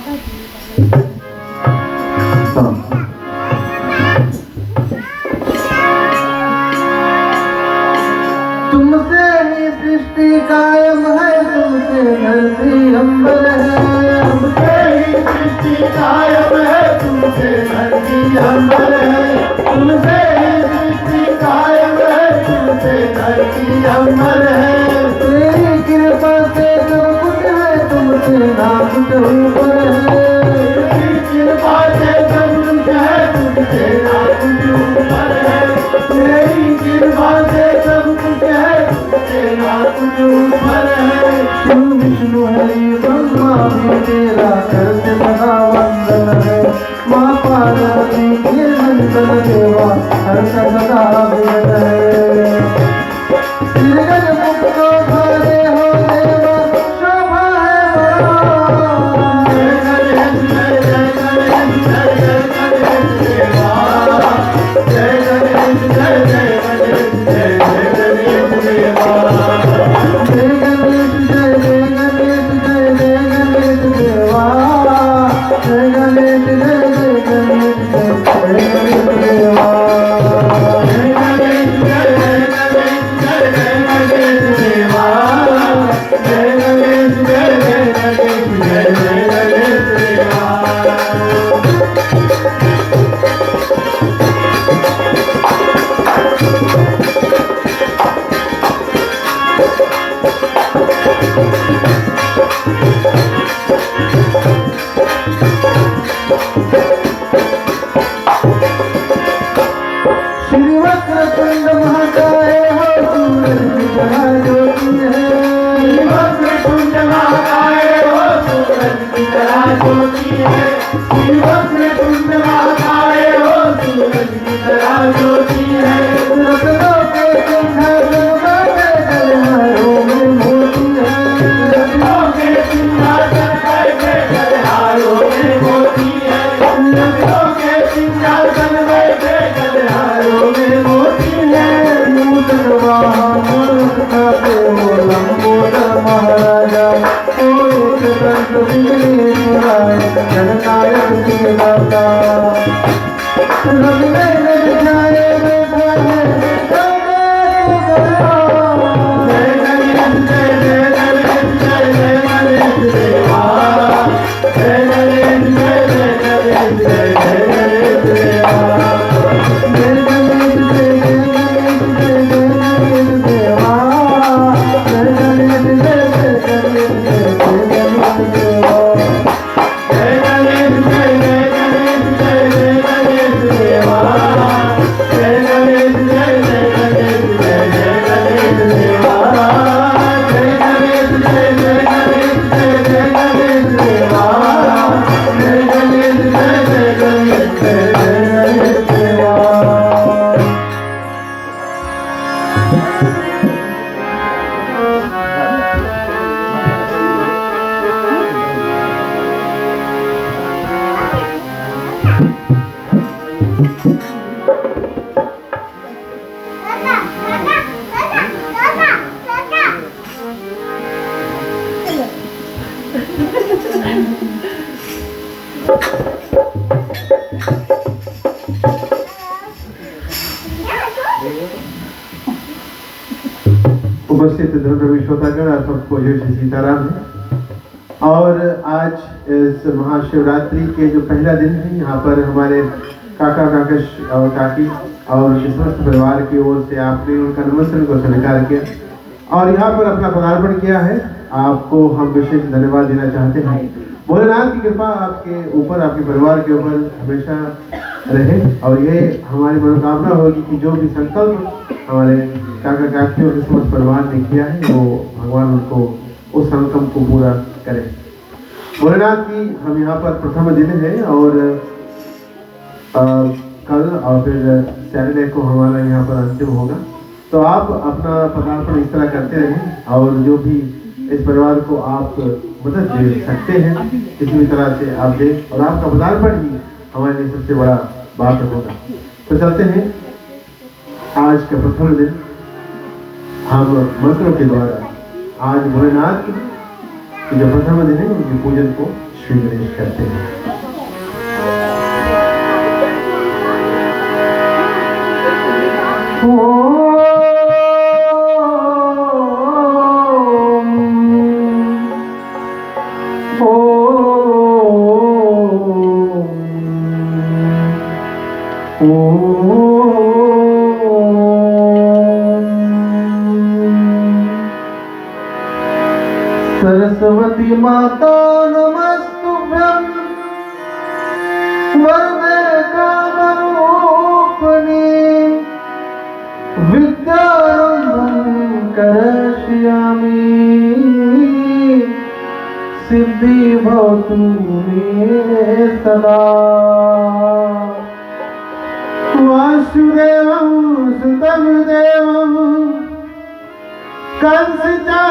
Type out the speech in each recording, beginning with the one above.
तुमसे ही सृष्टि कायम है, तुमसे धरती अंबर है। तुमसे ही सृष्टि कायम है, तुमसे धरती अंबर है। तुमसे ही सृष्टि कायम है, तुमसे धरती अंबर है। तेरी कृपा से सब कुछ है, तुमसे ना कुछ ऊपर है। तेरी कृपा से सब कुछ है, तुमसे ना कुछ ऊपर है। तेरी कृपा से सब कुछ है, तुमसे ना कुछ ऊपर है। तुम विष्णु हरि ब्रह्मा भी तेरा करते सदा वंदन है। माँ पार्वती के नंदन देवा हर सदा विजय है। सिरगन मुक्तो धारे हो देवा शोभा है बड़ा। जय गणेश जय जय गणेश जय जय गणेश देवा। जय गणेश जय जय गणेश जय जय गणेश देवा। जय गणेश जय जय गणेश जय जय गणेश देवा। जय गणेश जय जय गणेश जय जय गणेश देवा। जय गणेश जय जय गणेश जय जय गणेश देवा। जय गणेश जय जय गणेश जय जय गणेश देवा। श्री वक्रतुंड महाकाय हो, सूरज की तरह ज्योति है। श्री वक्रतुंड महाकाय हो, सूरज की तरह ज्योति है। श्री वक्रतुंड महाकाय हो, सूरज की तरह ज्योति है। रत्नों के सिंहासन पर गलहारों में मोती है। रत्नों के सिंहासन पर गलहारों में मोती है। रत्नों के सिंहासन पर गलहारों में मोती है। नूतन वाहन खाते हो लंबोदर महाराजा। ओ एक दंत विघ्नेश्वराय जननायक के दाता। रवि में जाए बैठा है जय गणेश जय जय गणेश जय जय गणेश देवा। जय गणेश जय जय गणेश जय जय गणेश देवा। जय गणेश जय जय गणेश जय जय गणेश देवा। जय गणेश जय जय गणेश जय जय गणेश देवा। जय गणेश जय जय गणेश जय जय गणेश देवा। जय गणेश जय जय गणेश जय जय गणेश देवा। जय गणेश जय जय गणेश जय जय गणेश देवा। जय गणेश जय जय गणेश जय जय गणेश देवा। उपस्थित धर्म श्रोतागण आप सबको जय श्री सीताराम है। और आज इस महाशिवरात्रि के जो पहला दिन है, यहाँ पर हमारे काका काकश और काकी और समस्त परिवार की ओर से आपने उनका निमंत्रण को स्वीकार किया और यहाँ पर अपना पदार्पण किया है। आपको हम विशेष धन्यवाद देना चाहते हैं। भोलेनाथ की कृपा आपके ऊपर, आपके परिवार के ऊपर हमेशा रहे और ये हमारी मनोकामना होगी कि जो भी संकल्प हमारे काका काकी और समस्त परिवार ने किया है वो भगवान उनको उस संकल्प को पूरा करें। भोलेनाथ की हम यहाँ पर प्रथम दिन है और कल और फिर सैटरडे को हमारा यहाँ पर अंतिम होगा। तो आप अपना पदार्पण इस तरह करते रहें और जो भी इस परिवार को आप मदद दे सकते हैं किसी भी तरह से आप दें और आपका पदार्पण ही हमारे लिए सबसे बड़ा बात होगा। तो चलते हैं आज का प्रथम दिन हम मंत्रों के द्वारा आज भोलेनाथ जो प्रथम दिन है उनके पूजन को श्री गणेश करते हैं। सरस्वती माता नमस्तुभ्यं वरदे कामरूपिणी विद्यारंभं करिष्यामि सिद्धि भवतु मे सदा। वासुदेवं सुतं देवं कंसचाणूरमर्दनं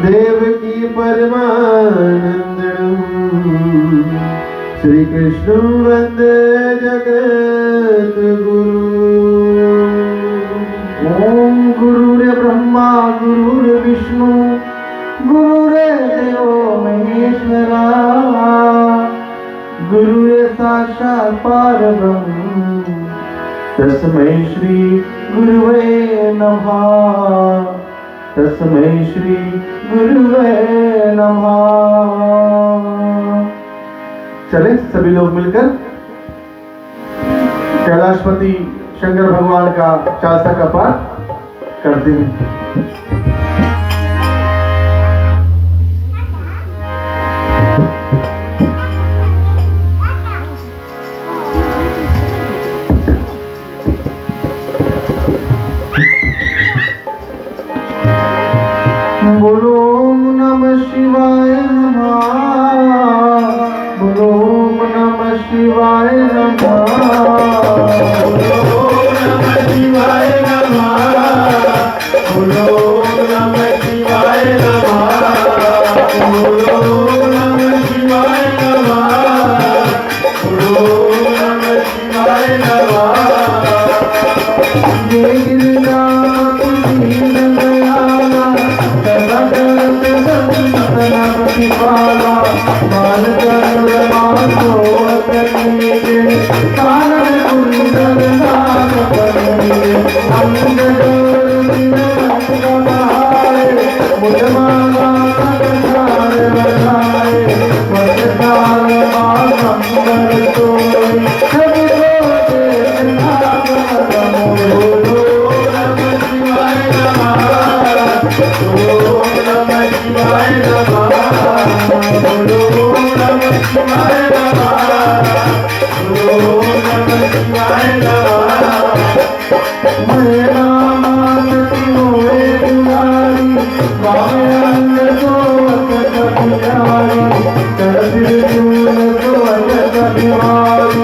देवकी परमानन्दं श्री कृष्णं वन्दे जगद्गुरु। ओम गुरुर्ब्रह्मा गुरुर्विष्णु गुरुर्देवो महेश्वरा गुरुर् साक्षात् परब्रह्म तस्मै श्री गुरुवे नमः। तस्मै श्री गुरुवे नमः। चले सभी लोग मिलकर कैलाशपति शंकर भगवान का चालीसा का पाठ करते हैं। बोलो नमः शिवाय नमः। बोलो नमः शिवाय नमः। बोलो नमः शिवाय नमः। बोलो नमः शिवाय नमः। बोलो नमः शिवाय नमः। बोलो नमः शिवाय नमः। जय गिरिनाथ दीनदयाला पाला बाल चंद्रमासो अतनीके कानन कुंडल नाग बनीके अंग डोर दिनवंत बहाए मुझमाला नगधार बधाए वचनाल मासम बर तोई सभी लोगे नाग बधाए। बोलो नमः शिवाय नमः। बोलो नमः शिवाय नमः। बोलो नमः शिवाय नमः। बोलो नमः शिवाय नमः। मेरा मातृ मोए दुलारी बामे अंग तो अकट पुजारी करदिल चूल तो अजत बिहारी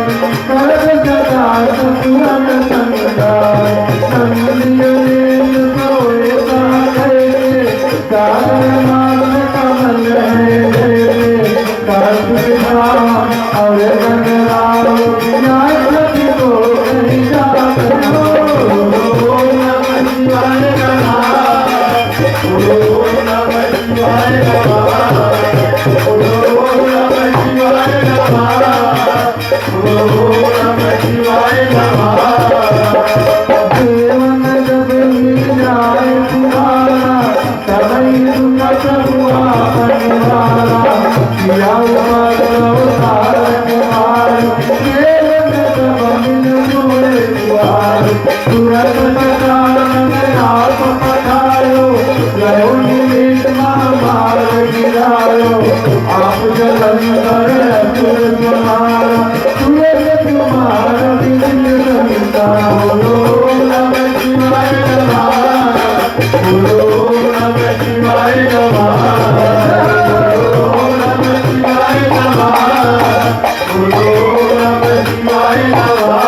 करद सदा सतुरन संगाय संदियल सोए सागे सागर मार्ग कमल है और गंगराव न्याय प्रति को कहीं जात हो। नमः शिवाय नमः। बोलो नमः शिवाय नमः। बोलो नमः शिवाय नमः। बोलो नमः शिवाय नमः। देवन जब जाए पुराना तबई दुनिया प्रभुआ परिवारा किया अवतार कुमार देवन जब मिल जुए द्वार तुरंत सदानंद आप पठायो गयो निमित महामार गिरायो आप जलंधर असुर तुम्हारा तुरंत तुम्हार विघ्न संता। बोलो नमः शिवाय नमः। बोलो नमः शिवाय नमः। बोलो नमः शिवाय नमः। बोलो नमः शिवाय नमः।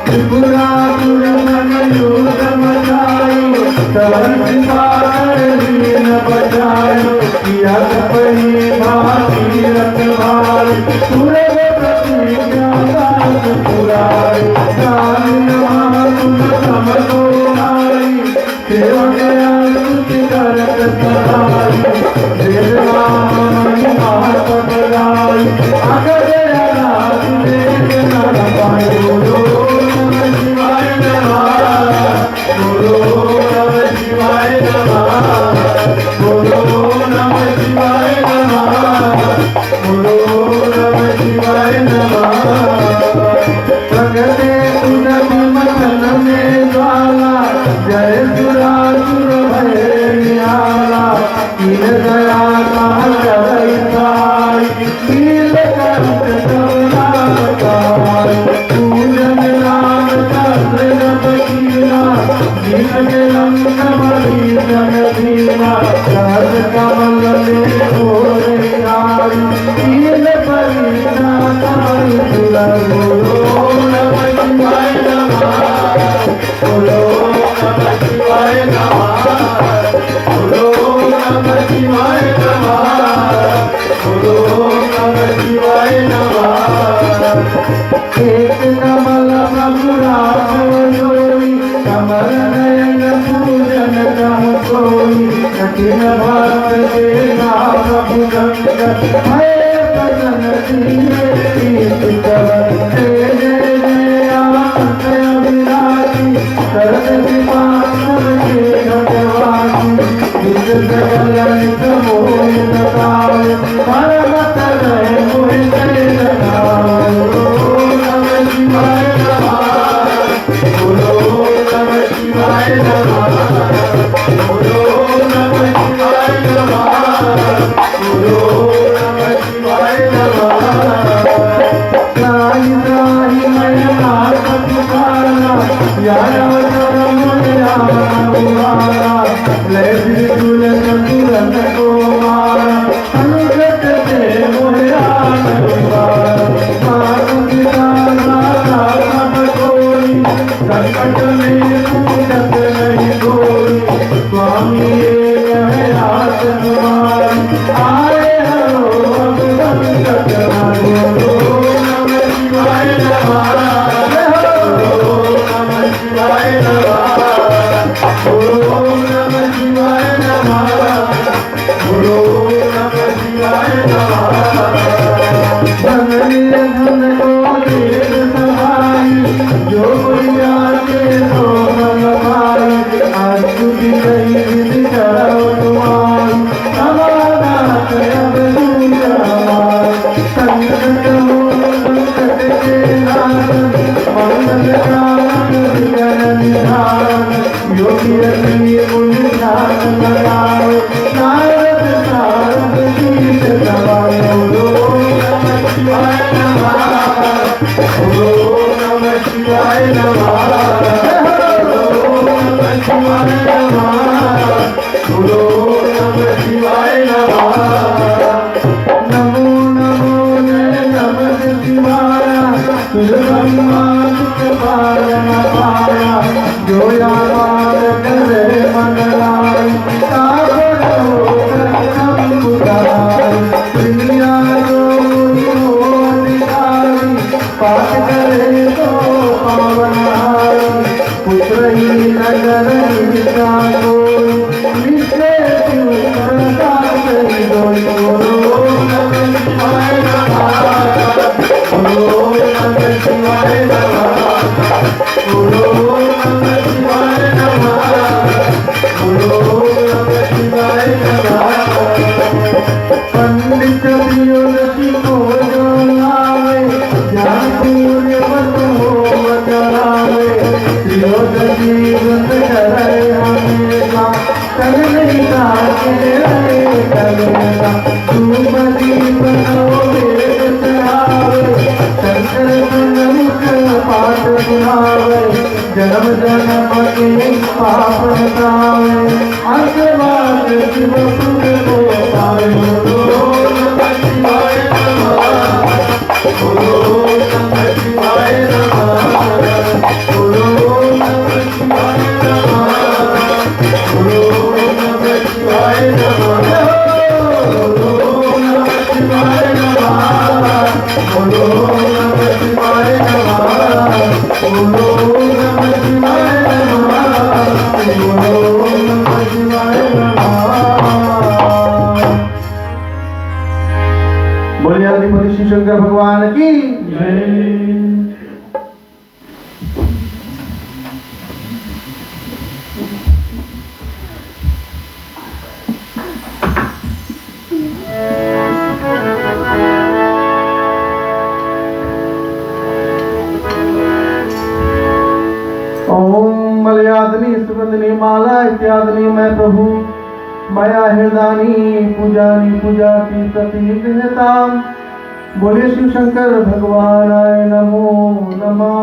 त्रिपुरासुर मन योग मचायो सवन सागर लीन बचायो किया तपहि भागीरथ भाई सुरव प्रतिज्ञा दास पुराई दान महासुर समतो नाई सेवक लीला सहज कमल में घोरे नारी नील परिणा ताई तुला बोलो नमः शिवाय नमः बोलो नमः शिवाय नमः बोलो नमः शिवाय नमः बोलो नमः शिवाय नमः एक कमल प्रभुराई कमल नयन पूजन कम कोई कठिन भक्त देना प्रभु गंग भय पदन दीने जय जय आनंद अभिलाषी शरद विपासन के भगवानी निज जगत मोहि नताय परम तरह मोहि जय लगाओ नमः शिवाय नमः बोलो नमः शिवाय नमः बोलो नमः शिवाय नमः बोलो नमः शिवाय नमः त्राहि त्राहि मैं नाथ पुकारा यादव चरण मुनिया बुहारा ले बिरजुल चतुरन को मारा अनुगत से मोहि आनंद माता पिता दाता सब कोई संकट में पूजत नहीं कोई स्वामी है हाथ तुम्हारी आए हरो अब संकट हरो नमः शिवाय नमः नमः शिवाय नमः नमः शिवाय नमः नमः शिवाय नमः धन धन को देव सहाय जो के तो मन भाई अस्तुति कही विधि करो तुम्हारी समाधान अब संकट हो संकट के नाशन मंगल कारण विघ्न निधान योगी अग्नि पुण्य ध्यान लगाओ नारद सारद गीत गवाओ नमः शिवाय नमः नमः शिवाय नमः नमः शिवाय नमः नमः शिवाय नमः नमो नमो नमः शिवाय ब्रह्मा पारण पाया जो याद करे मन लाई सागर हो करम उदार प्रिया जो अधिकारी पाठ करे तो पावन पुत्र ही नगर निजा कोई निश्चय प्रसाद बोलो नमः शिवाय नमः बोलो नमः शिवाय नमः बोलो नमः शिवाय नमः बोलो नमः शिवाय नमः पंडित प्रियोदशी को जो लावे ज्ञान सूर्य मत हो बचावे प्रियोदशी व्रत करे हमेशा कल नहीं काटे रहे कलेगा तुम दीप नो वेद चढ़ावे शंकर मुख पाठ सुनावे जन्म जन्म के पाप हटावे अंतवास शिव सुख को पावे बोलो नमः शिवाय नमः बोलो नमः शिवाय नमः बोलो नमः शिवाय नमः बोलो नमः शिवाय नमः बोलो नमः शिवाय नमः बोलो नमः शिवाय नमः बोलो नमः शिवाय नमः बोलो नमः शिवाय नमः बोलिए आदिपति श्री शंकर भगवान की जय। ओम मलयादनी सुगंधनी माला इत्यादि मैं प्रभु मया हृदानी पूजानी पूजा की प्रतिनिधिता बोले शिव शंकर भगवान आय नमो नमः।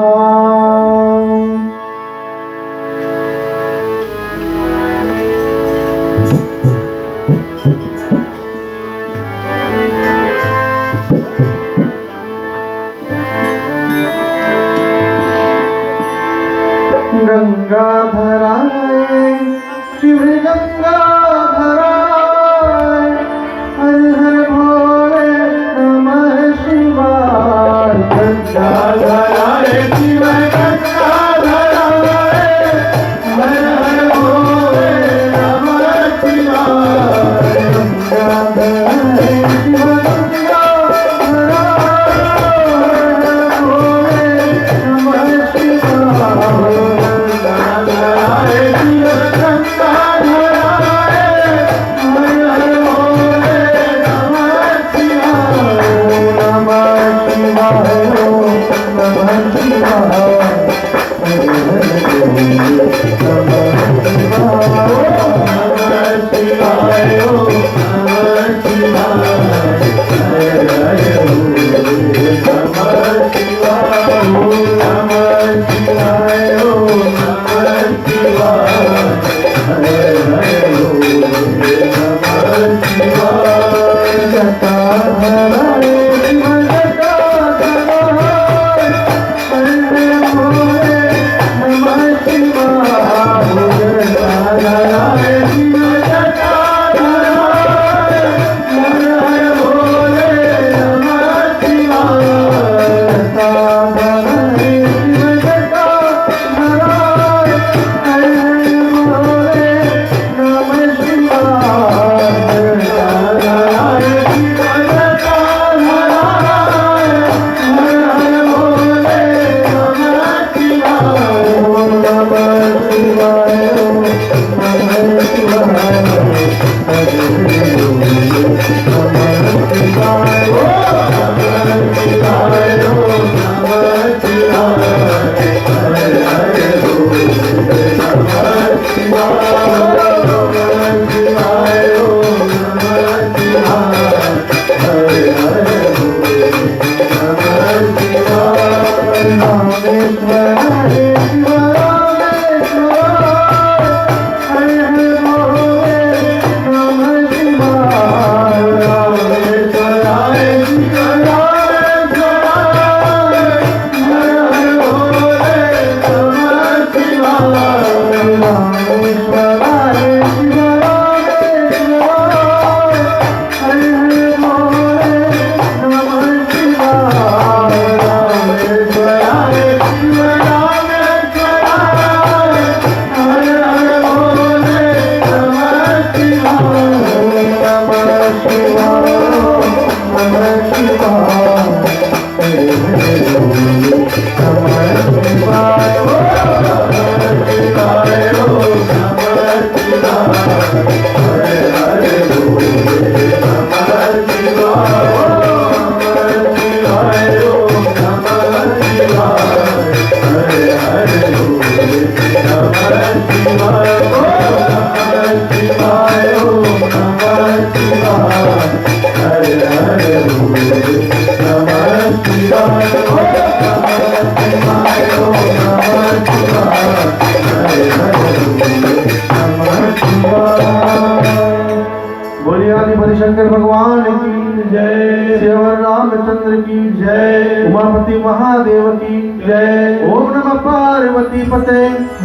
गणपति शंकर भगवान की जय, श्री रामचंद्र की जय, उमापति महादेव की जय। ओम नमः पार्वती पते,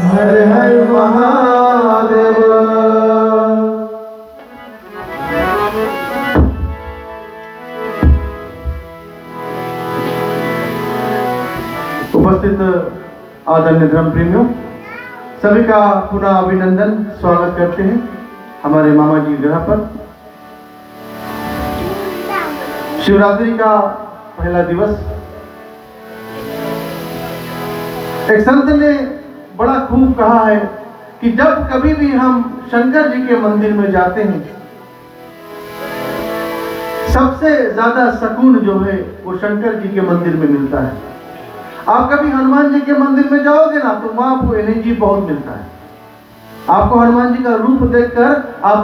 हर हर महादेव। उपस्थित आदरणीय धर्म प्रेमियों, सभी का पुनः अभिनंदन, स्वागत करते हैं हमारे मामा जी ग्रह पर। शिवरात्रि का पहला दिवस। एक संत ने बड़ा खूब कहा है कि जब कभी भी हम शंकर जी के मंदिर में जाते हैं, सबसे ज्यादा सुकून जो है वो शंकर जी के मंदिर में मिलता है। आप कभी हनुमान जी के मंदिर में जाओगे ना, तो वहां आपको एनर्जी बहुत मिलता है। आपको हनुमान जी का रूप देखकर आप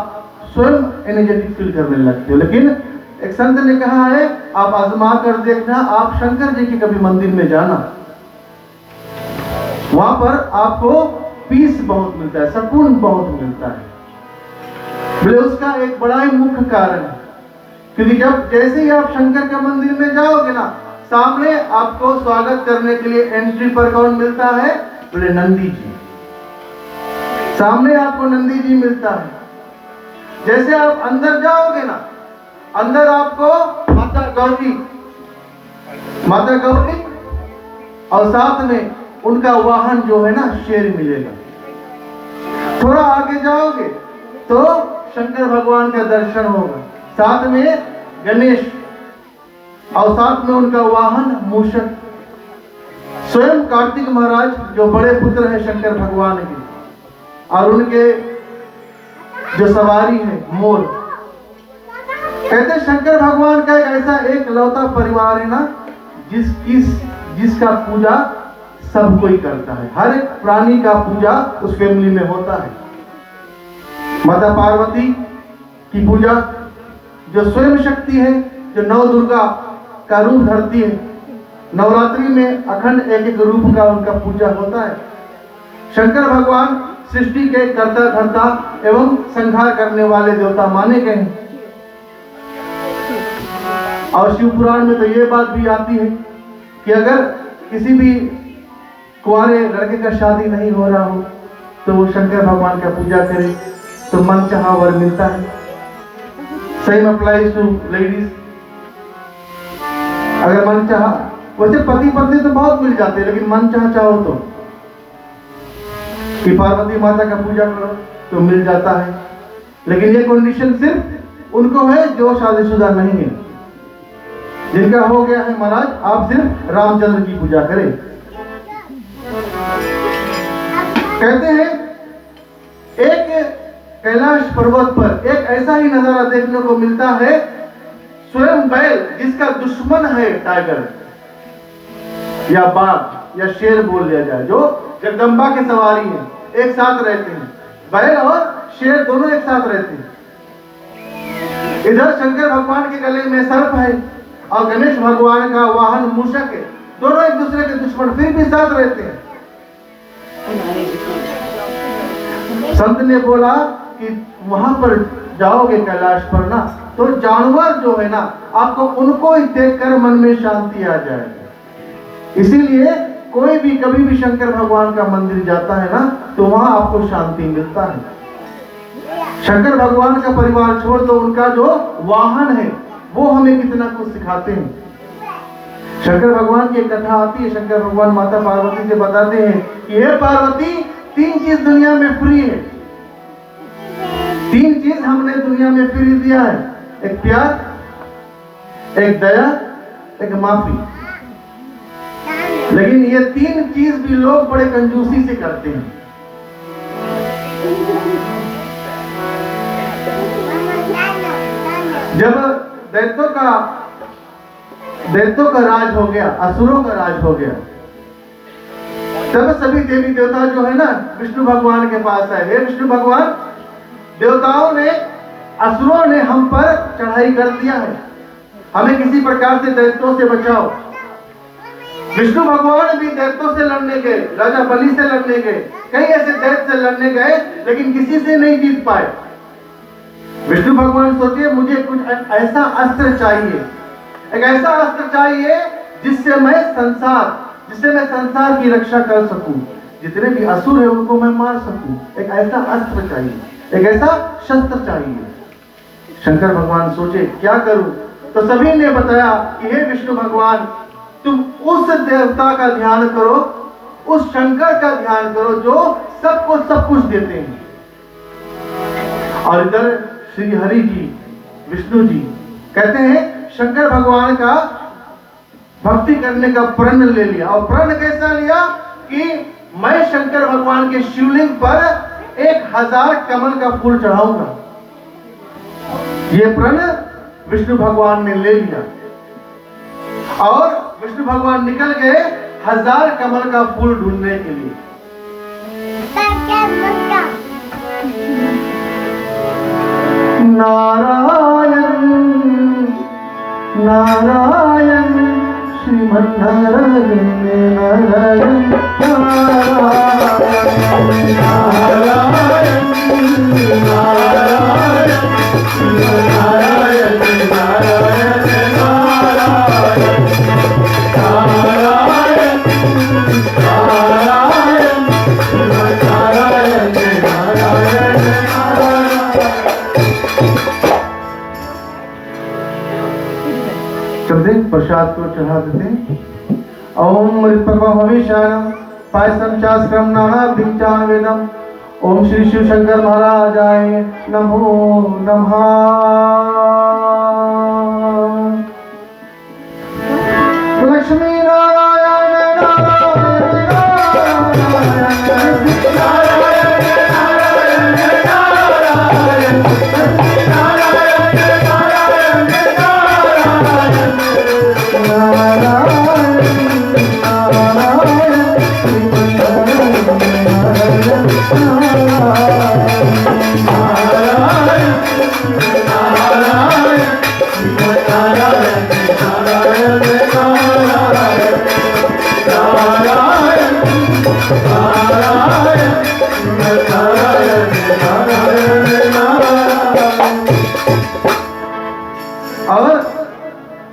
स्वयं एनर्जेटिक फील करने लगते हो। लेकिन एक संत ने कहा है, आप आजमा कर देखना, आप शंकर जी के कभी मंदिर में जाना, वहां पर आपको पीस बहुत मिलता है, सुकून बहुत मिलता है। बोले उसका एक बड़ा ही मुख्य कारण है, क्योंकि जब जैसे ही आप शंकर के मंदिर में जाओगे ना, सामने आपको स्वागत करने के लिए एंट्री पर कौन मिलता है? बोले नंदी जी। सामने आपको नंदी जी मिलता है। जैसे आप अंदर जाओगे ना, अंदर आपको माता गौरी और साथ में उनका वाहन जो है ना, शेर मिलेगा। थोड़ा आगे जाओगे तो शंकर भगवान का दर्शन होगा, साथ में गणेश और साथ में उनका वाहन मूषक। स्वयं कार्तिक महाराज जो बड़े पुत्र हैं शंकर भगवान के, और उनके जो सवारी है मोर। कहते शंकर भगवान का एक ऐसा एक लौता परिवार है ना, जिसका पूजा सब कोई करता है। हर एक प्राणी का पूजा उस फैमिली में होता है। माता पार्वती की पूजा, जो स्वयं शक्ति है, जो नव दुर्गा का रूप धरती है, नवरात्रि में अखंड एक एक रूप का उनका पूजा होता है। शंकर भगवान सृष्टि के कर्ता धर्ता एवं संहार करने वाले देवता माने गए हैं। और शिव पुराण में तो ये बात भी आती है कि अगर किसी भी कुंवारे लड़के का शादी नहीं हो रहा हो, तो वो शंकर भगवान का पूजा करे तो मन चाहा वर मिलता है। Same applies to ladies. अगर मन चाहा, वैसे पति पत्नी तो बहुत मिल जाते हैं, लेकिन मन चाहो तो कि पार्वती माता का पूजा करो तो मिल जाता है। लेकिन ये कंडीशन सिर्फ उनको है जो शादीशुदा नहीं है। जिनका हो गया है महाराज, आप सिर्फ रामचंद्र की पूजा करें। कहते हैं एक कैलाश पर्वत पर एक ऐसा ही नजारा देखने को मिलता है। स्वयं बैल, जिसका दुश्मन है टाइगर या बाघ या शेर बोल लिया जाए, जो जगदम्बा की सवारी है, एक साथ रहते हैं। बैल और शेर दोनों एक साथ रहते हैं। इधर शंकर भगवान के गले में सर्प है और गणेश भगवान का वाहन मूषक है। दोनों एक दूसरे के दुश्मन, फिर भी साथ रहते हैं। संत ने बोला कि वहां पर जाओगे कैलाश पर ना, तो जानवर जो है ना, आपको उनको ही देखकर मन में शांति आ जाएगी। इसीलिए कोई भी कभी भी शंकर भगवान का मंदिर जाता है ना, तो वहां आपको शांति मिलता है। शंकर भगवान का परिवार छोड़ दो, उनका जो वाहन है वो हमें कितना कुछ सिखाते हैं। शंकर भगवान की एक कथा आती है। शंकर भगवान माता पार्वती से बताते हैं कि हे पार्वती, 3 चीज दुनिया में फ्री है। 3 चीज हमने दुनिया में फ्री दिया है, एक प्यार, एक दया, एक माफी। लेकिन ये 3 चीज भी लोग बड़े कंजूसी से करते हैं। जब दैत्यों का राज हो गया, असुरों का राज हो गया, तब सभी देवी देवता जो है ना, विष्णु भगवान के पास आए। हे विष्णु भगवान, देवताओं ने, असुरों ने हम पर चढ़ाई कर दिया है, हमें किसी प्रकार से दैत्यों से बचाओ। विष्णु भगवान भी दैत्यों से लड़ने गए, राजा बलि से लड़ने गए, कई ऐसे दैत्य से लड़ने गए, लेकिन किसी से नहीं जीत पाए। विष्णु भगवान सोचे मुझे कुछ ऐसा अस्त्र चाहिए, एक ऐसा अस्त्र चाहिए जिससे मैं संसार की रक्षा कर सकूं, जितने भी असुर है उनको मैं मार सकूं। एक ऐसा अस्त्र चाहिए, एक ऐसा शस्त्र चाहिए। शंकर भगवान सोचे क्या करूं, तो सभी ने बताया कि हे विष्णु भगवान, तुम उस देवता का ध्यान करो, उस शंकर का ध्यान करो जो सबको सब कुछ देते हैं। और इधर श्री हरि जी, विष्णु जी कहते हैं शंकर भगवान का भक्ति करने का प्रण ले लिया। और प्रण कैसा लिया कि मैं शंकर भगवान के शिवलिंग पर 1000 कमल का फूल चढ़ाऊंगा। ये प्रण विष्णु भगवान ने ले लिया और विष्णु भगवान निकल गए 1000 कमल का फूल ढूंढने के लिए। नारायण नारायण श्रीमन्नारायण नारायण नारायण नारायण श्रीमन्नारायण नारायण नारायण नारायण नारायण श्रीमन्नारायण नारायण चलते प्रसाद को चढ़ा देते। ओम हविष्याणं पायसम चास्त्रम नानाभिचान वेदम। ओम श्री शिव शंकर महाराजाय नमो नमः। लक्ष्मी नारायण नारायण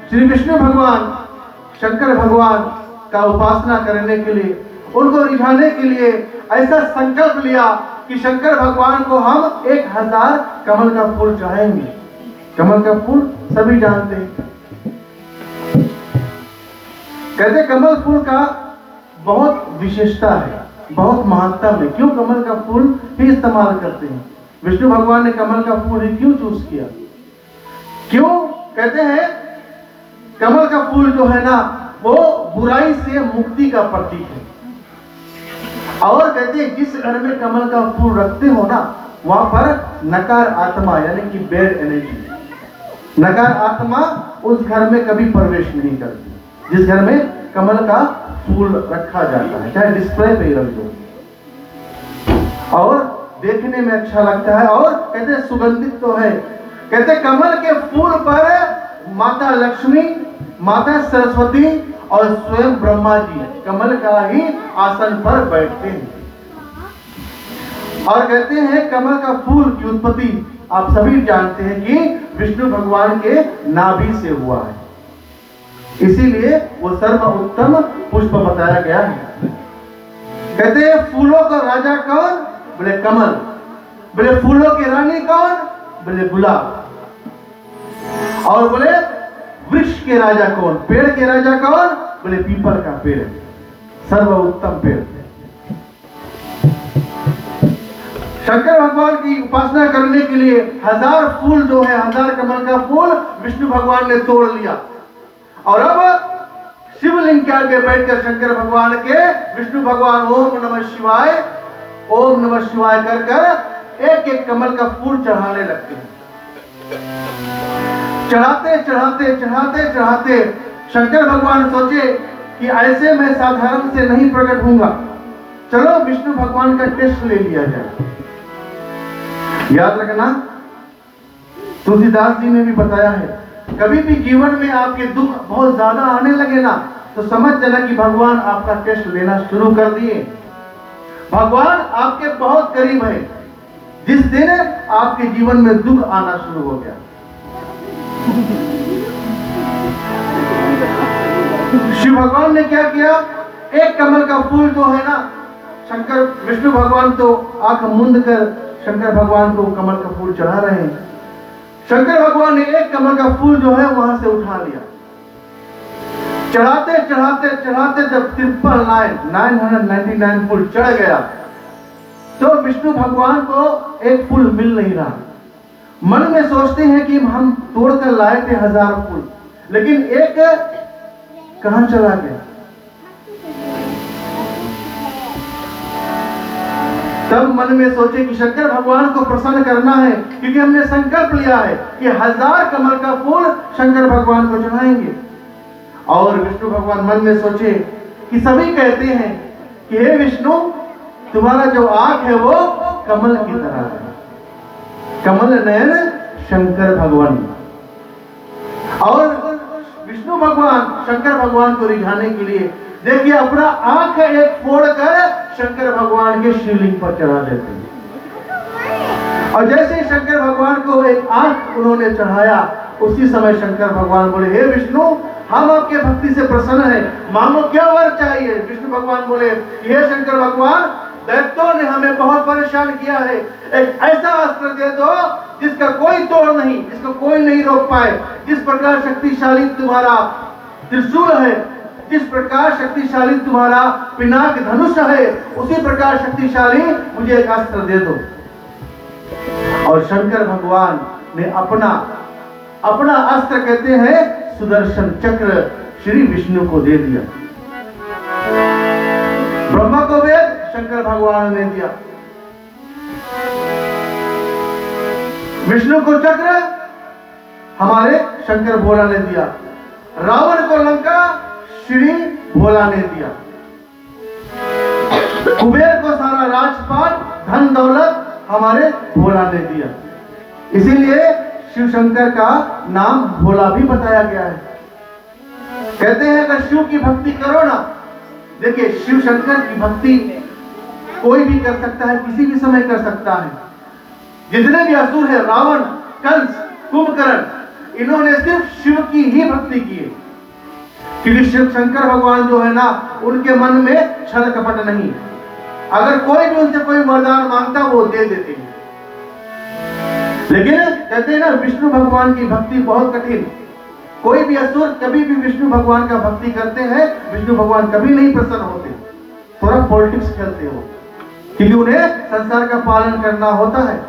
श्री विष्णु भगवान शंकर भगवान का उपासना करने के लिए, उनको रिझाने के लिए ऐसा संकल्प लिया कि शंकर भगवान को हम 1000 कमल का फूल चढ़ाएंगे। कमल का फूल सभी जानते हैं, कहते कमल फूल का बहुत विशेषता है, बहुत महत्ता है। क्यों कमल का फूल ही इस्तेमाल करते हैं? विष्णु भगवान ने कमल का फूल ही क्यों चूज किया? क्यों? कहते हैं कमल का फूल जो है ना वो बुराई से मुक्ति का प्रतीक है। और कहते हैं जिस घर में कमल का फूल रखते हो ना वहां पर नकार आत्मा यानी कि बैड एनर्जी, नकार आत्मा उस घर में कभी प्रवेश नहीं करती। जिस घर में कमल का फूल रखा जाता है, चाहे डिस्प्ले पे रख दो, और देखने में अच्छा लगता है और कहते हैं सुगंधित तो है। कहते कमल के फूल पर माता लक्ष्मी, माता सरस्वती और स्वयं ब्रह्मा जी कमल का ही आसन पर बैठते हैं। और कहते हैं कमल का फूल की उत्पत्ति आप सभी जानते हैं कि विष्णु भगवान के नाभि से हुआ है, इसीलिए वो सर्व उत्तम पुष्प बताया गया है। कहते हैं फूलों का राजा कौन? बोले कमल। बोले फूलों की रानी कौन? बोले गुलाब। और बोले वृक्ष के राजा कौन? पेड़ के राजा कौन? बोले पीपल का पेड़, सर्व उत्तम पेड़। शंकर भगवान की उपासना करने के लिए 1000 फूल जो है, 1000 कमल का फूल विष्णु भगवान ने तोड़ लिया। और अब शिवलिंग के आगे बैठकर शंकर भगवान के विष्णु भगवान ओम नमः शिवाय, ओम नमः शिवाय कर कर एक एक कमल का फूल चढ़ाने लगते हैं। चढ़ाते चढ़ाते चढ़ाते चढ़ाते शंकर भगवान सोचे कि ऐसे मैं साधारण से नहीं प्रकट होऊंगा, चलो विष्णु भगवान का टेस्ट ले लिया जाए। याद रखना तुलसीदास जी ने भी बताया है, कभी भी जीवन में आपके दुख बहुत ज्यादा आने लगे ना तो समझ जाना कि भगवान आपका टेस्ट लेना शुरू कर दिए। भगवान आपके बहुत करीब है। जिस दिन आपके जीवन में दुख आना शुरू हो गया। शिव भगवान ने क्या किया, एक कमल का फूल जो है ना, शंकर विष्णु भगवान तो आंख मूंद कर शंकर भगवान को कमल का फूल चढ़ा रहे हैं। शंकर भगवान ने एक कमल का फूल जो है वहां से उठा लिया। चढ़ाते चढ़ाते चढ़ाते जब 999 फूल चढ़ गया तो विष्णु भगवान को एक फूल मिल नहीं रहा। मन में सोचते हैं कि हम तोड़कर लाए थे 1000 फूल, लेकिन एक कहां चला गया। तब मन में सोचे कि शंकर भगवान को प्रसन्न करना है, क्योंकि हमने संकल्प लिया है कि 1000 कमल का फूल शंकर भगवान को चढ़ाएंगे। और विष्णु भगवान मन में सोचे कि सभी कहते हैं कि हे विष्णु, तुम्हारा जो आंख है वो कमल की तरह है, कमल नयन शंकर भगवान। और विष्णु भगवान शंकर भगवान को रिझाने के लिए देखिए अपना आंख एक फोड़कर शंकर भगवान के शिवलिंग पर चढ़ा देते हैं। और जैसे शंकर भगवान को एक आंख उन्होंने चढ़ाया, उसी समय शंकर भगवान बोले, हे विष्णु, हम आपके भक्ति से प्रसन्न हैं, मांगो क्या वर चाहिए। विष्णु भगवान बोले, हे शंकर भगवान, दैत्यों ने हमें बहुत परेशान किया है, एक ऐसा अस्त्र दे दो जिसका कोई तोड़ नहीं, जिसको कोई नहीं रोक पाए। जिस प्रकार शक्तिशाली तुम्हारा त्रिशूल है, जिस प्रकार शक्तिशाली तुम्हारा पिनाक धनुष है, उसी प्रकार शक्तिशाली मुझे एक अस्त्र दे दो। और शंकर भगवान ने अपना अस्त्र कहते हैं सुदर्शन चक्र श्री विष्णु को दे दिया। ब्रह्मा को वेद शंकर भगवान ने दिया, विष्णु को चक्र हमारे शंकर भोला ने दिया, रावण को लंका श्री भोला ने दिया, कुबेर को सारा राजपाट धन दौलत हमारे भोला ने दिया। इसीलिए शिव शंकर का नाम भोला भी बताया गया है। कहते हैं अगर शिव की भक्ति करो ना, देखिए शिव शंकर की भक्ति कोई भी कर सकता है, किसी भी समय कर सकता है। जितने भी असुर है, रावण, कंस, कुंभकर्ण, इन्होंने सिर्फ शिव की ही भक्ति की है, क्योंकि शिव शंकर भगवान जो है ना, उनके मन में छल कपट नहीं। अगर कोई भी उनसे कोई वरदान मांगता वो दे देते हैं। लेकिन कहते हैं ना, विष्णु भगवान की भक्ति बहुत कठिन। कोई भी असुर कभी भी विष्णु भगवान का भक्ति करते हैं, विष्णु भगवान कभी नहीं प्रसन्न होते, थोड़ा पॉलिटिक्स खेलते हो, क्योंकि उन्हें संसार का पालन करना होता है।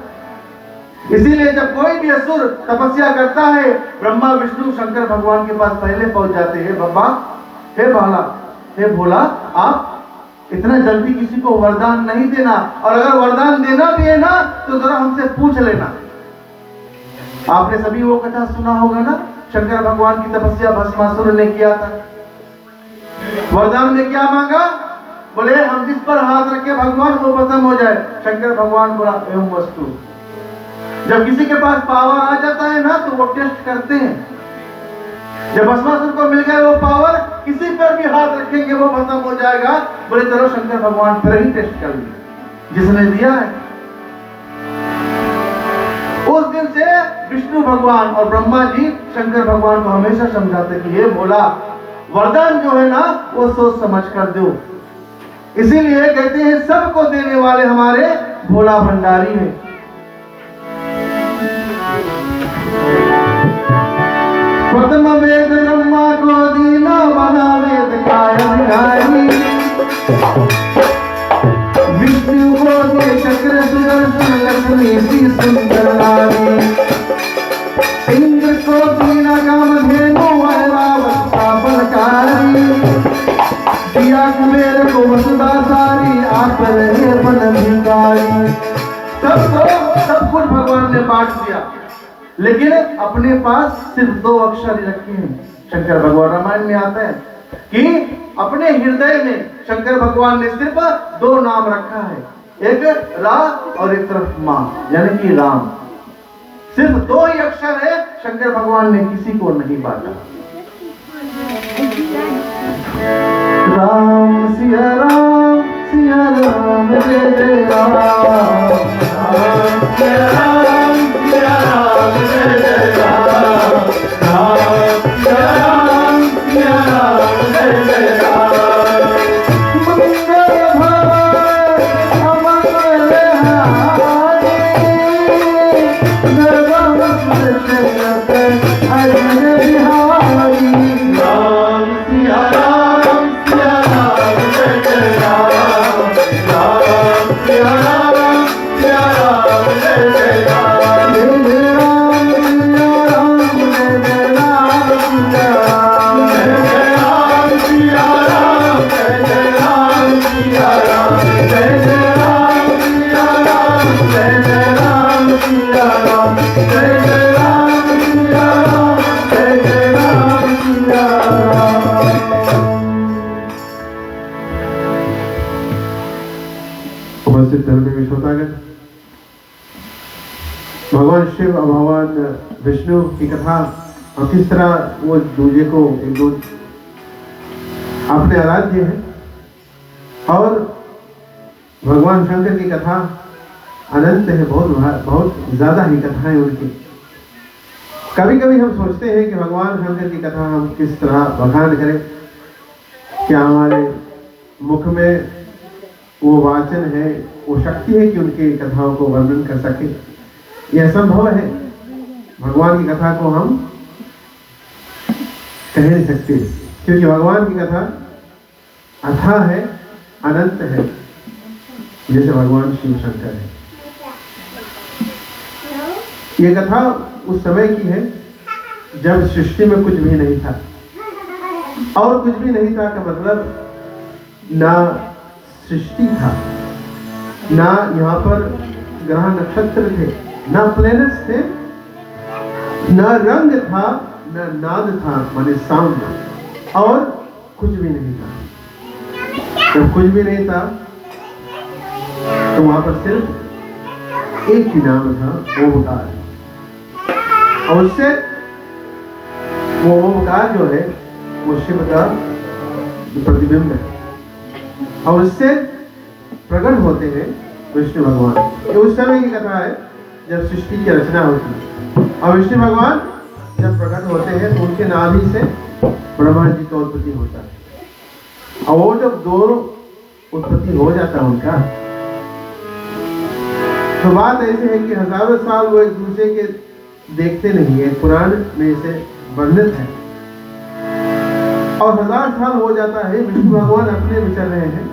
इसीलिए जब कोई भी असुर तपस्या करता है, ब्रह्मा विष्णु शंकर भगवान के पास पहले पहुंच जाते हैं। बाबा, हे बाला, हे भोला, आप इतना जल्दी किसी को वरदान नहीं देना, और अगर वरदान देना भी है ना तो जरा हमसे पूछ लेना। आपने सभी वो कथा सुना होगा ना, शंकर भगवान की तपस्या भस्मासुर ने किया था। वरदान में क्या मांगा? बोले हम जिस पर हाथ रखे भगवान वो भस्म हो जाए। शंकर भगवान बोला एवं वस्तु। जब किसी के पास पावर आ जाता है ना तो वो टेस्ट करते हैं। जब भस्मासुर को मिल गया वो पावर, किसी पर भी हाथ रखेंगे वो भस्म हो जाएगा। बोले चलो शंकर भगवान पर ही टेस्ट कर लिए, जिसने दिया है। उस दिन से विष्णु भगवान और ब्रह्मा जी शंकर भगवान को हमेशा समझाते कि ये भोला, वरदान जो है ना वो सोच समझ कर दो। इसीलिए कहते हैं सबको देने वाले हमारे भोला भंडारी है। प्रथम वेद ब्रह्मा को दीना, बना वेद कायमकारी, विष्णु को दे चक्र सुदर्शन, लक्ष्मी सी सुंदर नारी, इंद्र को दीना कामधेनु, ऐरावत बलकारी, दिया कुबेर को वसुधा सारी, आप रहे बन भिखारी। सब कुछ भगवान ने बांट दिया, लेकिन अपने पास सिर्फ 2 अक्षर ही रखे हैं। शंकर भगवान रामायण में आता है कि अपने हृदय में शंकर भगवान ने सिर्फ 2 नाम रखा है, एक रा और एक तरफ मां, यानी कि राम। सिर्फ 2 ही अक्षर है, शंकर भगवान ने किसी को नहीं बांटा। राम सिया राम, सिया राम, जय जय राम। उपस्थित धर्म में श्रोतागण, भगवान शिव और भगवान विष्णु की कथा और किस तरह वो दूजे को एक दो अपने आराध्य है, और भगवान शंकर की कथा अनंत है, बहुत ज्यादा ही कथाएं उनकी। कभी कभी हम सोचते हैं कि भगवान शंकर की कथा हम किस तरह बखान करें, क्या हमारे मुख में वो वाचन है, वो शक्ति है कि उनकी कथाओं को वर्णन कर सके। यह संभव है, भगवान की कथा को हम कह नहीं सकते, क्योंकि भगवान की कथा अथाह है, अनंत है, जैसे भगवान शिव शंकर है। ये कथा उस समय की है जब सृष्टि में कुछ भी नहीं था, और कुछ भी नहीं था का मतलब ना सृष्टि था, ना यहाँ पर ग्रह नक्षत्र थे, ना प्लैनेट्स थे, ना रंग था, ना नाद था, माने साउंड, और कुछ भी नहीं था। जब कुछ भी नहीं था तो वहां पर सिर्फ एक ही नाम था, ओमकार। और उससे वो ओमकार जो है वो शिव का प्रतिबिंब है, और उससे प्रकट होते हैं विष्णु भगवान। ये उस समय की कथा है जब सृष्टि की रचना होती है, और विष्णु भगवान जब प्रकट होते हैं तो उनके नाभि से ब्रह्मा जी का उत्पत्ति होता है, और वो जब दोनों उत्पत्ति हो जाता है उनका, तो बात ऐसी है कि हजारों साल वो एक दूसरे के देखते नहीं है, पुराण में इसे वर्णित है। और 1000 साल हो जाता है, विष्णु भगवान अपने विचर रहे हैं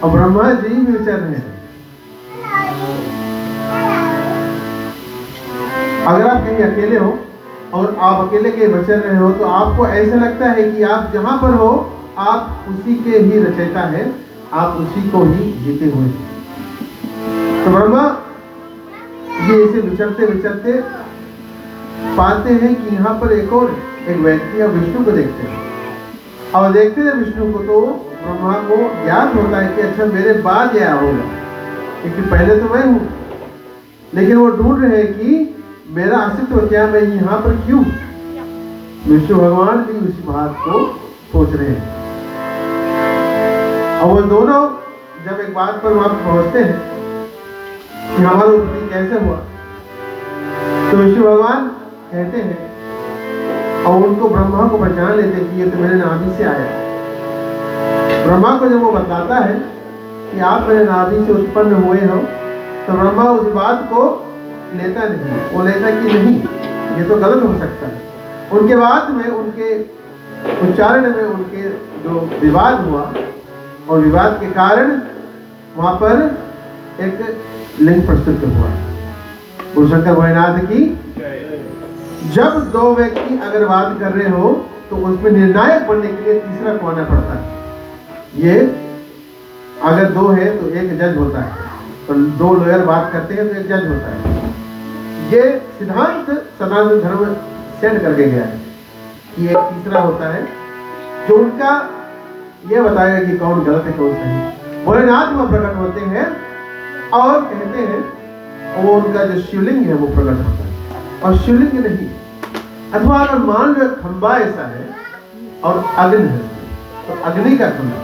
और ब्रह्मा जी भी विचर रहे हैं। अगर आप कहीं अकेले हो और आप अकेले के विचर रहे हो तो आपको ऐसा लगता है कि आप जहां पर हो आप उसी के ही रचयिता है, आप उसी को ही जीते हुए हैं। तो ब्रह्मा ये इसे विचरते विचरते पाते हैं कि यहाँ पर एक व्यक्ति या विष्णु को देखते हैं, और देखते हैं विष्णु को तो ब्रह्मा को ज्ञात होता है कि अच्छा मेरे बाद यह होगा, क्योंकि पहले तो मैं हूं, लेकिन वो ढूंढ रहे हैं कि मेरा अस्तित्व क्या, मैं यहाँ पर क्यों। विष्णु भगवान भी उसी बात को सोच रहे हैं, और वो दोनों जब एक बात पर वहां पहुंचते हैं कि हमारा उत्पत्ति कैसे हुआ, तो विष्णु भगवान कहते हैं और उनको ब्रह्मा को पहचान लेते कि ये तो मेरे नाभि से आया। ब्रह्मा को जब वो बताता है कि आप मेरे नाभि से उत्पन्न हुए हो, तो ब्रह्मा उस बात को लेता नहीं, वो लेता कि नहीं ये तो गलत हो सकता है। उनके बाद में उनके उच्चारण में उनके जो विवाद हुआ, और विवाद के कारण वहां पर एक लिंग प्रस्तुत हुआ। शंकर भोलेनाथ की जब दो व्यक्ति अगर बात कर रहे हो तो उसमें निर्णायक बनने के लिए तीसरा को आना पड़ता है। ये अगर दो है तो एक जज होता है, तो दो लॉयर बात करते हैं तो एक जज होता है। ये सिद्धांत सनातन धर्म सेट करके गया है कि एक तीसरा होता है जो उनका ये बताएगा कि कौन गलत है कौन सही। भोलेनाथ वो प्रकट होते हैं और कहते हैं, वो उनका जो शिवलिंग है वो प्रकट होता है, और शिवलिंग नहीं, अथवा अगर मान लो खंबा ऐसा है और अग्नि है तो अग्नि का खंबा।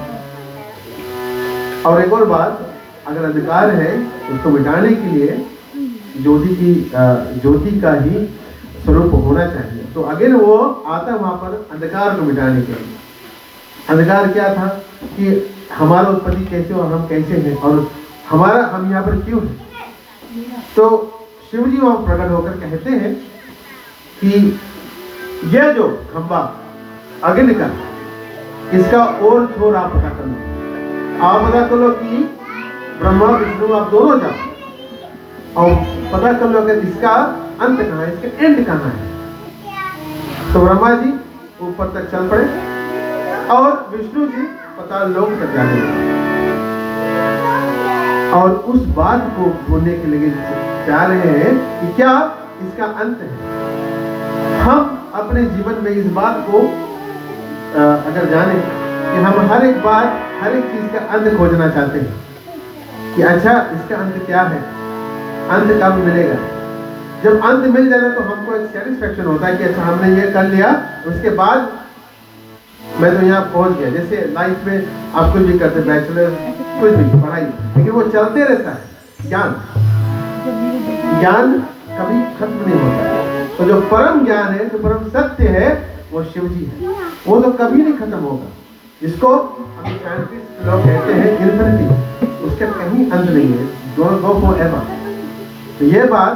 और एक और बात, अगर अंधकार है उसको मिटाने के लिए ज्योति का ही स्वरूप होना चाहिए। तो अगेन वो आता वहां पर अंधकार को मिटाने के लिए। अंधकार क्या था कि हमारा उत्पत्ति कैसे और हम कैसे हैं और हम यहाँ पर क्यों हैं। तो शिव जी वहां प्रकट होकर कहते हैं कि यह जो खंबा अग्नि का, इसका और छोर आप पता कर लो। आप पता कर लो कि ब्रह्मा विष्णु आप दोनों जाओ और पता कर लो कि इसका अंत कहाँ है, इसका एंड कहाँ है। तो ब्रह्मा जी ऊपर तक चल पड़े और विष्णु जी पाताल लोक तक जाने लगे और उस बात को ढूंढने के लिए जा रहे हैं कि क्या इसका अंत है। हम अपने जीवन में इस बात को अगर जाने कि हम हर एक बात, हर एक चीज का अंत खोजना चाहते हैं कि अच्छा इसका अंत क्या है, अंत कब मिलेगा। जब अंत मिल जाए तो हमको एक सेटिस्फेक्शन होता है कि अच्छा हमने ये कर लिया, उसके बाद मैं तो यहाँ पहुंच गया। जैसे लाइफ में आप कुछ भी करते, बैचलर कुछ भी पढ़ाई, लेकिन वो चलते रहता है। ज्ञान कभी खत्म नहीं होता। तो जो परम ज्ञान है, जो परम सत्य है, वो शिव जी है। वो तो कभी नहीं खत्म होगा। जिसको अभी साइंटिस्ट लोग कहते हैं इन्फिनिटी, उसका कहीं अंत नहीं है, गो फॉर एवर। तो ये बात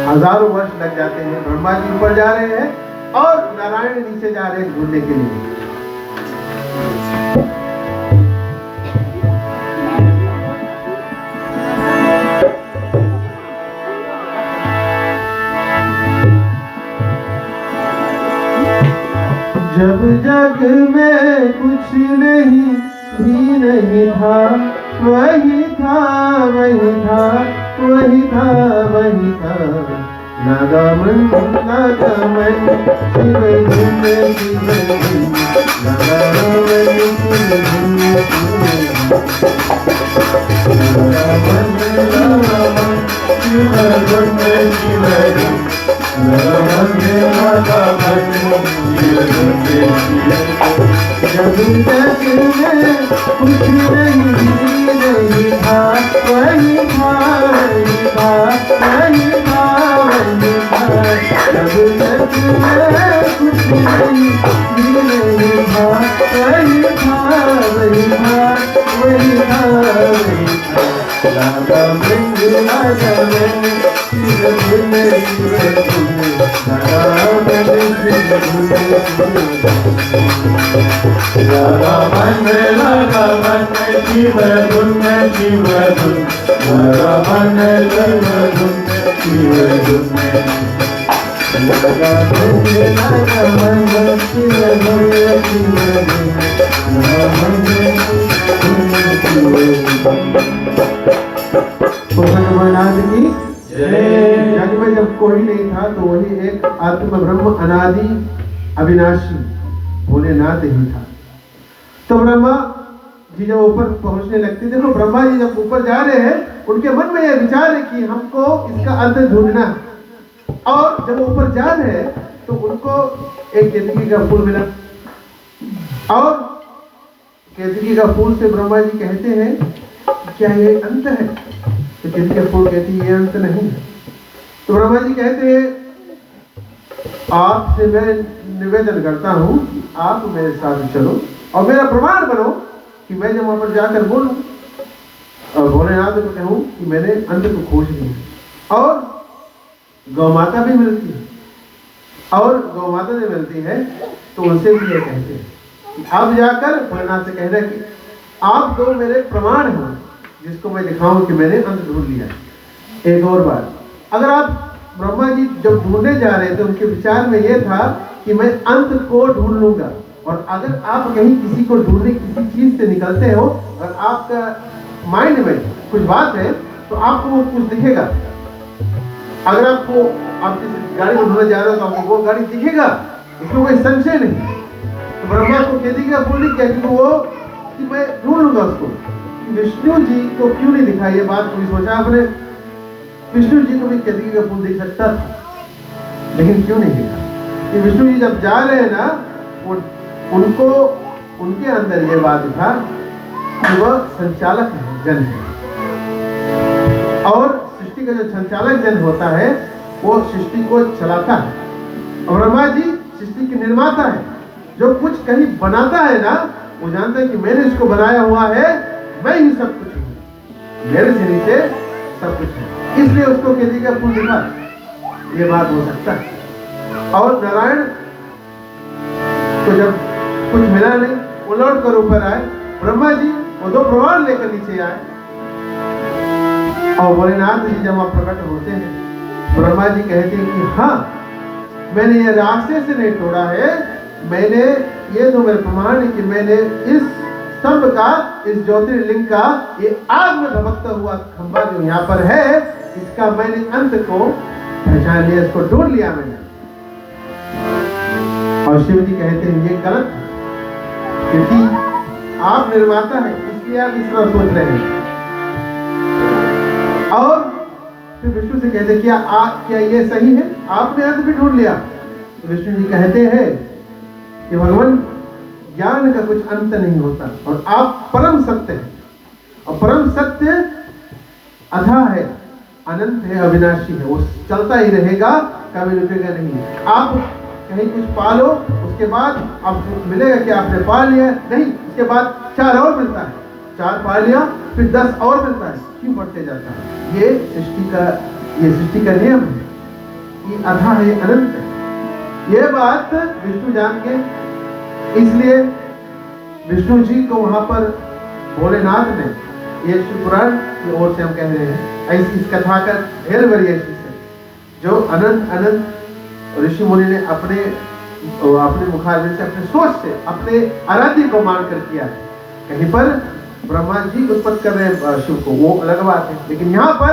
हजारों वर्ष लग जाते हैं। ब्रह्मा जी ऊपर जा रहे हैं और नारायण नीचे जा रहे हैं ढूंढने के लिए। जब जग में कुछ नहीं भी नहीं था, वही था वही था वही था वही था। नागामन नागामन शिव धुन शिव धुन, नागामन शिव धुन नागामन नागामन शिव धुन शिव धुन, नागामन नागामन शिव धुन शिव धुन। जब तक मैं कुछ नहीं था, वही था वही था वही था वही था। जब तक मैं कुछ नहीं था, वही था वही था वही था वही था। राधा मंदिर राधा मंदिर शिव धुन शिव धुन, राधा मंदिर शिव धुन शिव धुन। राधा मंदिर राधा मंदिर शिव धुन शिव धुन, राधा मंदिर शिव धुन शिव धुन। राधा मंदिर राधा मंदिर शिव धुन शिव धुन, राधा मंदिर शिव धुन शिव धुन। भगवान की जय। जग में जब कोई नहीं था तो वही एक आत्म ब्रह्म अनादि अविनाशी भोलेनाथ ही था। तो ब्रह्मा जी जब ऊपर पहुंचने लगते, देखो ब्रह्मा जी जब ऊपर जा रहे हैं, उनके मन में यह विचार है कि हमको इसका अंत ढूंढना। और जब ऊपर जा रहे हैं तो उनको एक केतकी का फूल मिला और केतकी का फूल से ब्रह्मा जी कहते हैं क्या ये अंत है। तो केतकी का फूल कहती है ये अंत नहीं है। तो ब्रह्मा जी कहते हैं आपसे मैं निवेदन करता हूं कि आप मेरे साथ चलो और मेरा प्रमाण बनो कि मैं जब वहां पर जाकर बोलूं और भोलेनाथ को कहूं कि मैंने अंत को खोज लिया। और गौ माता भी मिलती है और गौ माता जो मिलती है तो उनसे भी ये कहते हैं कि आप जाकर भोलेनाथ से कहना कि आप दो मेरे प्रमाण हो जिसको मैं दिखाऊं कि मैंने अंत ढूंढ लिया। एक और बात, अगर आप ब्रह्मा जी जब ढूंढने जा रहे थे उनके विचार में यह था कि मैं अंत को ढूंढ लूंगा। और अगर आप कहीं किसी को ढूंढने किसी चीज से निकलते हो और आपका माइंड में कुछ बात है तो आपको वो कुछ दिखेगा। अगर आपको आप किसी गाड़ी को ढूंढने जा रहे हो तो आपको वो गाड़ी दिखेगा, इसमें कोई संशय नहीं। तो ब्रह्मा को केतकी का फूल नहीं कहती वो कि मैं ढूंढ लूंगा उसको। विष्णु जी को क्यों नहीं दिखा, ये बात कोई सोचा आपने? विष्णु जी को भी केतकी का फूल दिख सकता था, लेकिन क्यों नहीं दिखा? कि विष्णु जी जब जा रहे हैं ना, उनको उनके अंदर ये बात था कि वह संचालक है, जन है। और सृष्टि का जो संचालक जन होता है वो सृष्टि को चलाता है। और ब्रह्मा जी सृष्टि के निर्माता है। जो कुछ कहीं बनाता है ना, वो जानता है कि मैंने इसको बनाया हुआ है, मैं ही सब कुछ हूँ, मेरे से नीचे सब कुछ है। इसलिए उसको खेती का फूल दिखा, ये बात हो सकता है। और नारायण तो जब कुछ मिला नहीं, वो लौट कर ऊपर आए। ब्रह्मा जी वो 2 प्रमाण लेकर नीचे आए और भोलेनाथ जी जब आप प्रकट होते हैं, ब्रह्मा जी कहते हैं कि हाँ, मैंने ये रास्ते से नहीं तोड़ा है, मैंने ये तो मेरे प्रमाण है कि मैंने इस स्तंभ का, इस ज्योतिर्लिंग का ये आग में धबकता हुआ खंभा जो यहाँ पर है, इसका मैंने अंत को पहचान लिया, इसको ढूंढ लिया मैंने। और शिव जी कहते हैं ये गलत है, क्योंकि आप निर्माता है, इसलिए आप इस तरह सोच रहे हैं। और फिर विष्णु से कहते क्या ये सही है, आपने अंत भी ढूंढ लिया। तो विष्णु जी कहते हैं कि भगवान, ज्ञान का कुछ अंत नहीं होता और आप परम सत्य हैं, और परम सत्य अथाह है, अनंत है, अविनाशी है, वो चलता ही रहेगा, कभी रुकेगा नहीं। आप कहीं कुछ पालो, उसके बाद आपको मिलेगा कि आपने पा लिया, नहीं, उसके बाद 4 और मिलता है, 4 पा लिया, फिर 10 और मिलता है, क्यों बढ़ते जाता है। ये सृष्टि का नियम है, ये अथाह है, अनंत है। ये बात विष्णु जान के, इसलिए विष्णु जी को वहां पर भोलेनाथ ने, ये शिव पुराण की ओर से हम कह रहे हैं, ऐसी इस कथा का ढेर वेरिएशन है, जो अनंत अनंत ऋषि मुनि ने अपने मुखारबिंद से, अपने सोच से, अपने आराध्य को मानकर किया है। कहीं पर ब्रह्मा जी उत्पत्ति कर रहे हैं शिव को, वो अलग बात है, लेकिन यहाँ पर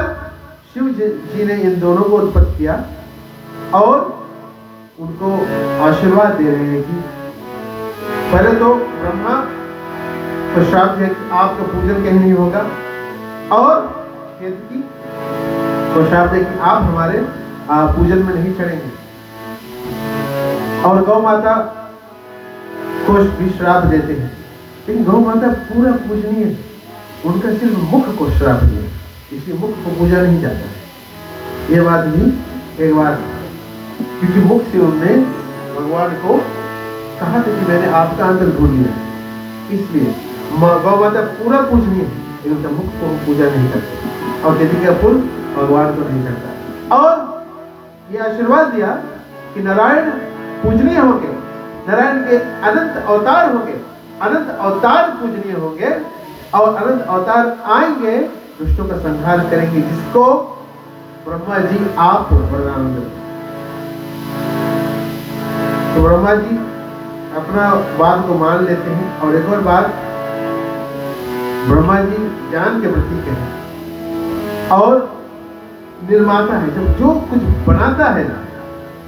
शिव जी ने इन दोनों को उत्पत्ति किया और उनको आशीर्वाद दे रहे हैं कि पहले तो ब्रह्मा को श्राप है कि आपका पूजन कहीं नहीं होगा, और केतकी को श्राप है कि आप हमारे पूजन में नहीं चढ़ेंगे, और गौ माता को भी श्राप देते हैं। लेकिन गौ माता पूरा पूजनीय है, उनका सिर्फ मुख को श्राप दिया, इसलिए मुख को पूजा नहीं जाता है। ये बात भी एक बार, क्योंकि मुख से उन्होंने भगवान को कहा था कि मैंने आपका अंतर ढूंढ लिया, इसलिए गौ माता पूरा पूजनीय है, लेकिन उनका मुख को पूजा नहीं करते, और केतकी का फूल भगवान को नहीं करता। और ये आशीर्वाद दिया कि नारायण पूजनीय होंगे, नारायण के अनंत अवतार होंगे, अनंत अवतार पूजनीय होंगे, और अनंत अवतार आएंगे, दुष्टों का संहार करेंगे, जिसको ब्रह्मा जी आप वरदान देंगे। तो ब्रह्मा जी अपना बात को मान लेते हैं। और एक और बात, ब्रह्मा जी ज्ञान के प्रतीक हैं और निर्माता है। जब जो कुछ बनाता है ना,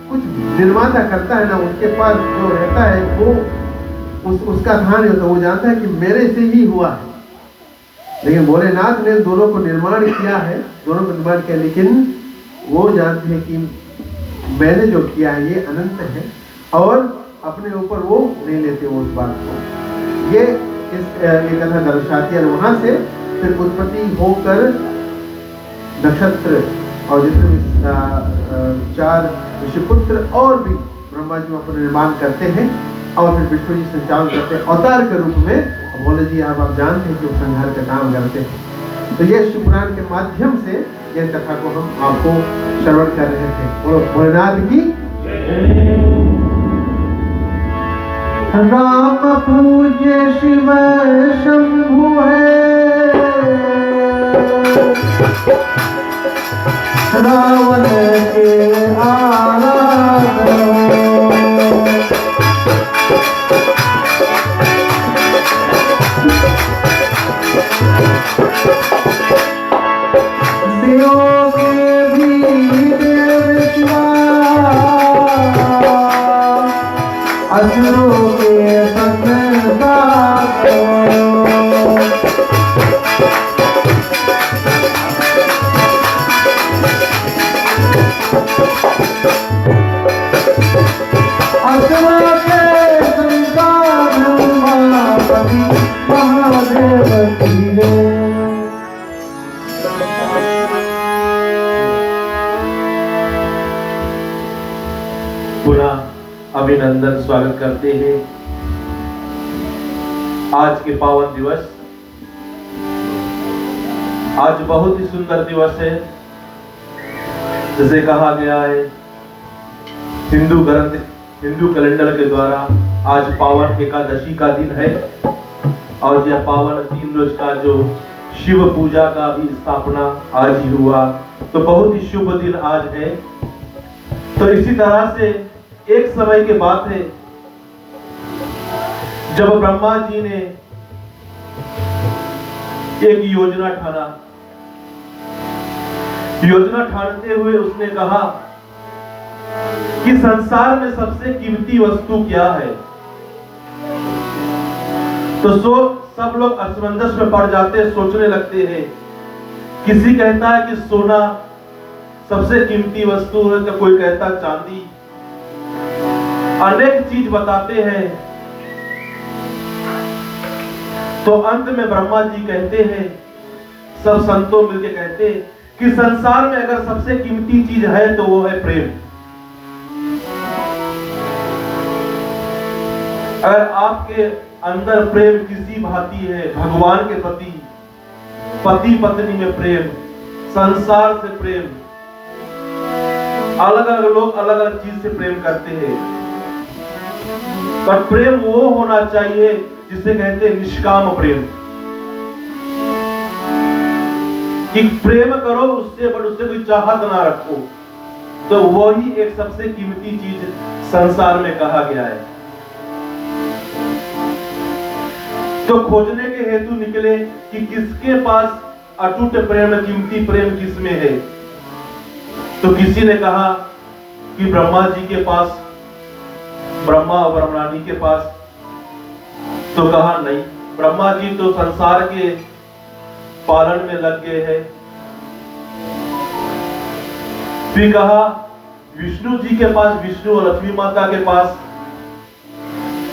कुछ निर्माता करता है ना, उनके पास जो रहता है वो उसका ध्यान होता है, वो जानता है कि मेरे से ही हुआ है। लेकिन भोलेनाथ ने दोनों को निर्माण किया है, दोनों को निर्माण किया, लेकिन वो जानते हैं कि मैंने जो किया है ये अनंत है, और अपने ऊपर वो नहीं लेते उस बात को। ये कथा दर्शाती है। वहां से फिर उत्पत्ति होकर नक्षत्र और जितने 4 ऋषिपुत्र और भी ब्रह्मा जी वहां पर निर्माण करते हैं, और फिर विष्णु जी संचालन करते हैं अवतार के रूप में। भोले जी आप जानते हैं कि वो संहार का काम करते हैं। तो ये शिव पुराण के माध्यम से यह कथा को हम आपको श्रवण कर रहे थे। बोलो भोलेनाथ की। राम पूज्य शिव शंभु है, रावण के आराधन। देवों के भी देव शिवा, असुरों के संदाता। असुरों के संतान महापति महादेव की है। पुनः अभिनंदन स्वागत करते हैं। आज के पावन दिवस, आज बहुत ही सुंदर दिवस है। जैसे कहा गया है हिंदू कैलेंडर के द्वारा आज पावन एकादशी का दिन है और यह पावन 3 रोज का जो शिव पूजा का भी स्थापना आज ही हुआ, तो बहुत ही शुभ दिन आज है। तो इसी तरह से एक समय की बात है जब ब्रह्मा जी ने एक योजना ठानते हुए उसने कहा कि संसार में सबसे कीमती वस्तु क्या है। तो सब लोग असमंजस में पड़ जाते हैं, सोचने लगते हैं। किसी कहता है कि सोना सबसे कीमती वस्तु है, तो कोई कहता चांदी, अनेक चीज बताते हैं। तो अंत में ब्रह्मा जी कहते हैं, सब संतों मिलकर कहते हैं कि संसार में अगर सबसे कीमती चीज है तो वो है प्रेम। अगर आपके अंदर प्रेम किसी भांति है, भगवान के प्रति, पति पत्नी में प्रेम, संसार से प्रेम, अलग अलग लोग अलग अलग चीज से प्रेम करते हैं, पर प्रेम वो होना चाहिए जिसे कहते हैं निष्काम प्रेम, कि प्रेम करो उससे बट उससे कोई चाहत ना रखो। तो वही एक सबसे कीमती चीज संसार में कहा गया है। तो खोजने के हेतु निकले कि किसके पास अटूट प्रेम, कीमती प्रेम किसमें है। तो किसी ने कहा कि ब्रह्मा जी के पास, ब्रह्मा और ब्रह्मरानी के पास। तो कहा नहीं, ब्रह्मा जी तो संसार के पालन में लग गए हैं। फिर कहा विष्णु जी के पास, विष्णु और लक्ष्मी माता के पास।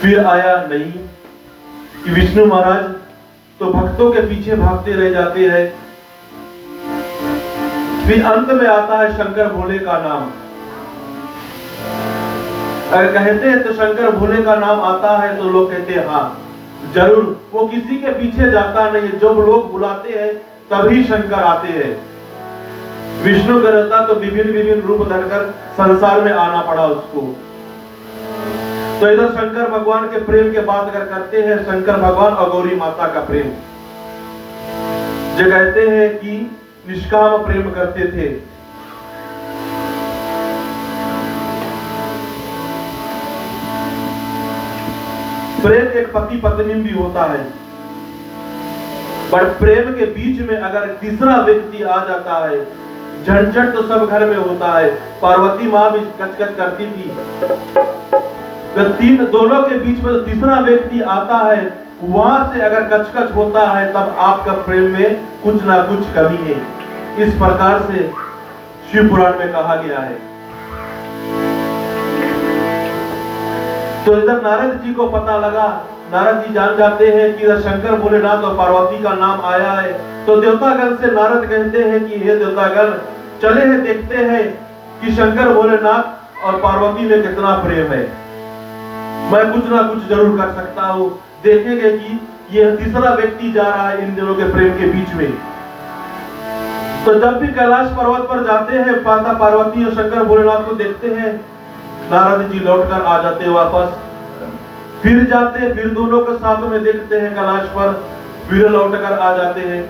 फिर आया नहीं कि विष्णु महाराज तो भक्तों के पीछे भागते रह जाते हैं। फिर अंत में आता है शंकर भोले का नाम। अगर कहते हैं तो शंकर भोले का नाम आता है तो लोग कहते हैं हाँ जरूर, वो किसी के पीछे जाता नहीं है। जब लोग बुलाते हैं तभी शंकर आते हैं। विष्णु का रहता तो विभिन्न रूप धरकर संसार में आना पड़ा उसको। तो इधर शंकर भगवान के प्रेम के बात अगर करते हैं, शंकर भगवान और गौरी माता का प्रेम, जो कहते हैं कि निष्काम प्रेम करते थे। प्रेम एक पति पत्नी भी होता है, पर प्रेम के बीच में अगर तीसरा व्यक्ति आ जाता है, झंझट तो सब घर में होता है। पार्वती माँ भी कचकच करती थी। तो दोनों के बीच में तीसरा व्यक्ति आता है, वहां से अगर कचकच होता है तब आपका प्रेम में कुछ ना कुछ कमी है। इस प्रकार से शिव पुराण में कहा गया है। तो इधर नारद जी को पता लगा, नारद जी जान जाते हैं कि इधर शंकर भोलेनाथ और पार्वती का नाम आया है। तो देवतागण से नारद कहते हैं कि हे देवतागण, चले हैं देखते हैं कि शंकर भोलेनाथ और पार्वती में कितना प्रेम है। मैं कुछ ना कुछ जरूर कर सकता हूँ। देखेंगे कि यह तीसरा व्यक्ति जा रहा है इन दोनों के प्रेम के बीच में। तो जब भी कैलाश पर्वत पर जाते हैं, माता पार्वती और शंकर भोलेनाथ को देखते हैं, नारद जी लौटकर आ जाते हैं वापस। फिर जाते, फिर दोनों के साथ में देखते हैं कैलाश पर, फिर लौटकर आ जाते हैं।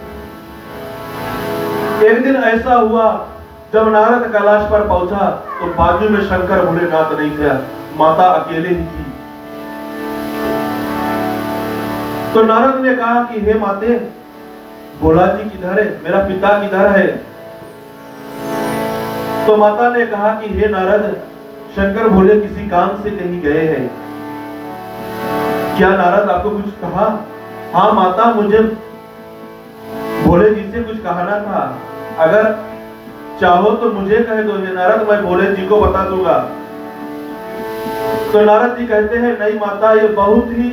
एक दिन ऐसा हुआ जब नारद कैलाश पर पहुंचा तो बाजू में शंकर भोलेनाथ नहीं थे, माता अकेले ही थी। तो नारद ने कहा कि हे माते, भोला जी किधर है, मेरा पिता किधर है। तो माता ने कहा कि हे नारद, शंकर भोले किसी काम से कहीं गए हैं। क्या नारद आपको कुछ कहा? हाँ माता, मुझे भोले जी से कुछ कहना था। अगर चाहो तो मुझे कह दो हे नारद, मैं भोले जी को बता दूंगा। तो नारद जी कहते हैं नहीं माता, ये बहुत ही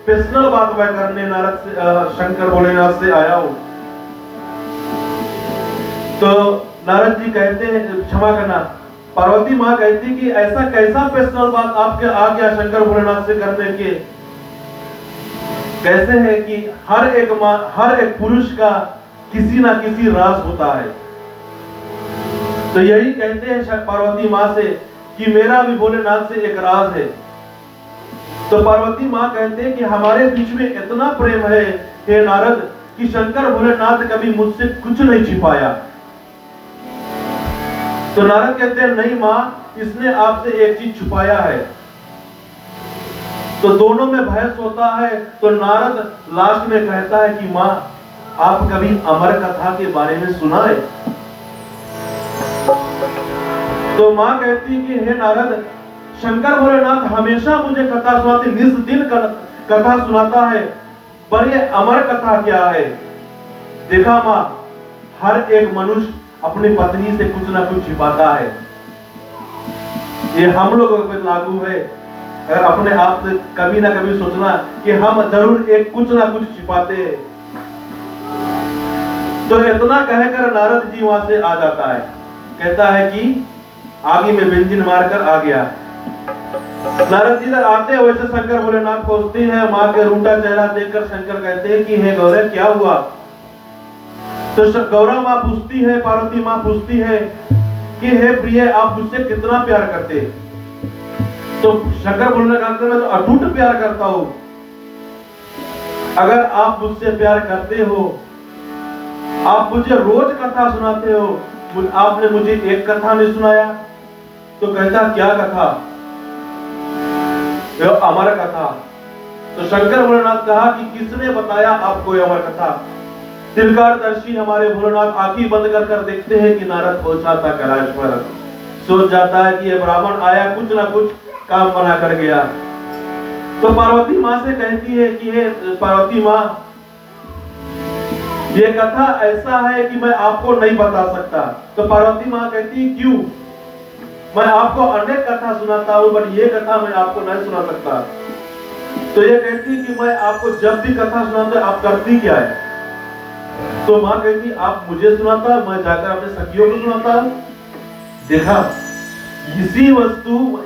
पर्सनल बात मैं करने नारद से, शंकर भोलेनाथ से आया हूं। तो नारद जी कहते हैं क्षमा करना, पार्वती माँ कहती कि ऐसा कैसा पर्सनल बात आपके आ गया शंकर भोलेनाथ से करने के। कैसे है कि हर एक पुरुष का किसी ना किसी राज होता है। तो यही कहते हैं पार्वती माँ से कि मेरा भी भोलेनाथ से एक राज है। तो पार्वती माँ कहते हैं कि हमारे बीच में इतना प्रेम है हे नारद कि शंकर भोलेनाथ कभी मुझसे कुछ नहीं छिपाया। तो नारद कहते हैं नहीं माँ, इसने आपसे एक चीज छुपाया है। तो दोनों में बहस होता है। तो नारद लास्ट में कहता है कि माँ आप कभी अमर कथा के बारे में सुना है? तो माँ कहती कि हे नारद, शंकर भोलेनाथ हमेशा मुझे कथा सुनाते, निस दिन कथा सुनाता है, पर ये अमर कथा क्या है? देखा माँ, हर एक मनुष्य अपनी पत्नी से कुछ ना कुछ छिपाता है। ये हम लोगों पर लागू है। अगर अपने आप से कभी ना कभी सोचना कि हम जरूर एक कुछ ना कुछ छिपाते हैं। तो इतना कहकर नारद जी वहां से आ जाता है। कहता है कि आगे में व्यंजन मारकर आ गया। नारद जी आते हैं, वैसे शंकर भोलेनाथ पहुंचते हैं। माँ के रूठा चेहरा देखकर शंकर कहते हैं कि हे गौरे क्या हुआ? तो गौरा माँ पूछती है, पार्वती माँ पूछती है कि हे प्रिय आप मुझसे कितना प्यार करते? तो शंकर भोलेनाथ मैं तो अटूट प्यार करता हूं। अगर आप मुझसे प्यार करते हो, आप मुझे रोज कथा सुनाते हो, आपने मुझे एक कथा नहीं सुनाया। तो कहता क्या कथा? अमर कथा। तो शंकर भोलेनाथ कहा कि किसने बताया आपको अमर कथा? तिलकारदर्शी हमारे भोलेनाथ आंखें बंद कर देखते हैं कि नारद पहुंचा था कैलाश पर। सोच जाता है कि ये ब्राह्मण आया, कुछ ना कुछ काम बना कर गया। तो पार्वती माँ से कहती है कि हे पार्वती माँ, ये कथा ऐसा है कि मैं आपको नहीं बता सकता। तो पार्वती माँ कहती है क्यों? मैं आपको अनेक कथा सुनाता हूँ, पर ये कथा मैं आपको नहीं सुना सकता। तो ये कहती है कि मैं आपको जब भी कथा सुनाता आप करती क्या है? तो माँ कहती आप मुझे सुनाता, मैं जाकर अपने सखियों को सुनाता हूं। देखा,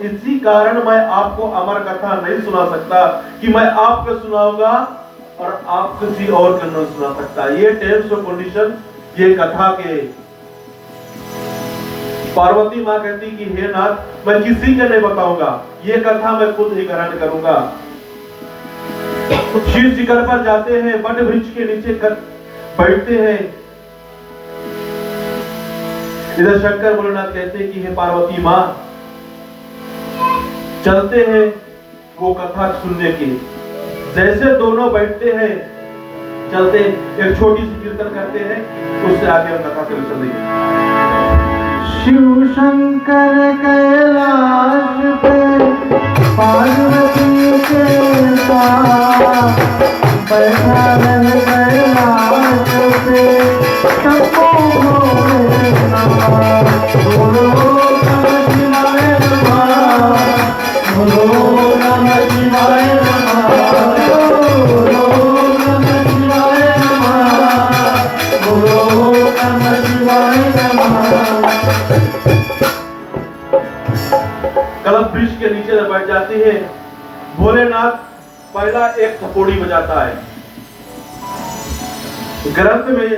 इसी कारण मैं आपको अमर कथा नहीं सुना सकता कि मैं आपको सुनाऊंगा और आप किसी और को नहीं सुना सकता। ये टर्म्स और कंडीशन ये कथा के। पार्वती माँ कहती कि हे नाथ, मैं किसी को नहीं बताऊंगा, ये कथा मैं खुद ही ग्रहण करूंगा। शीश शिखर पर जाते हैं, बट वृक्ष के नीचे बैठते हैं। इधर शंकर भोलेनाथ कहते हैं कि हे पार्वती माँ, चलते हैं वो कथा सुनने की। जैसे दोनों बैठते हैं, चलते एक छोटी सी कीर्तन करते हैं, उससे आगे हम कथा चल चलेंगे। शिव शंकर कैलाश पे पार्वती के पास बैठा रह कैलाश पे सबको बोलो नमः शिवाय नमः, बोलो नमः शिवाय नमः, बोलो नमः शिवाय नमः, बोलो नमः शिवाय नमः। कलम वृक्ष के नीचे बैठ जाती है। भोलेनाथ पहला एक थपोड़ी बजाता है। ग्रंथ में,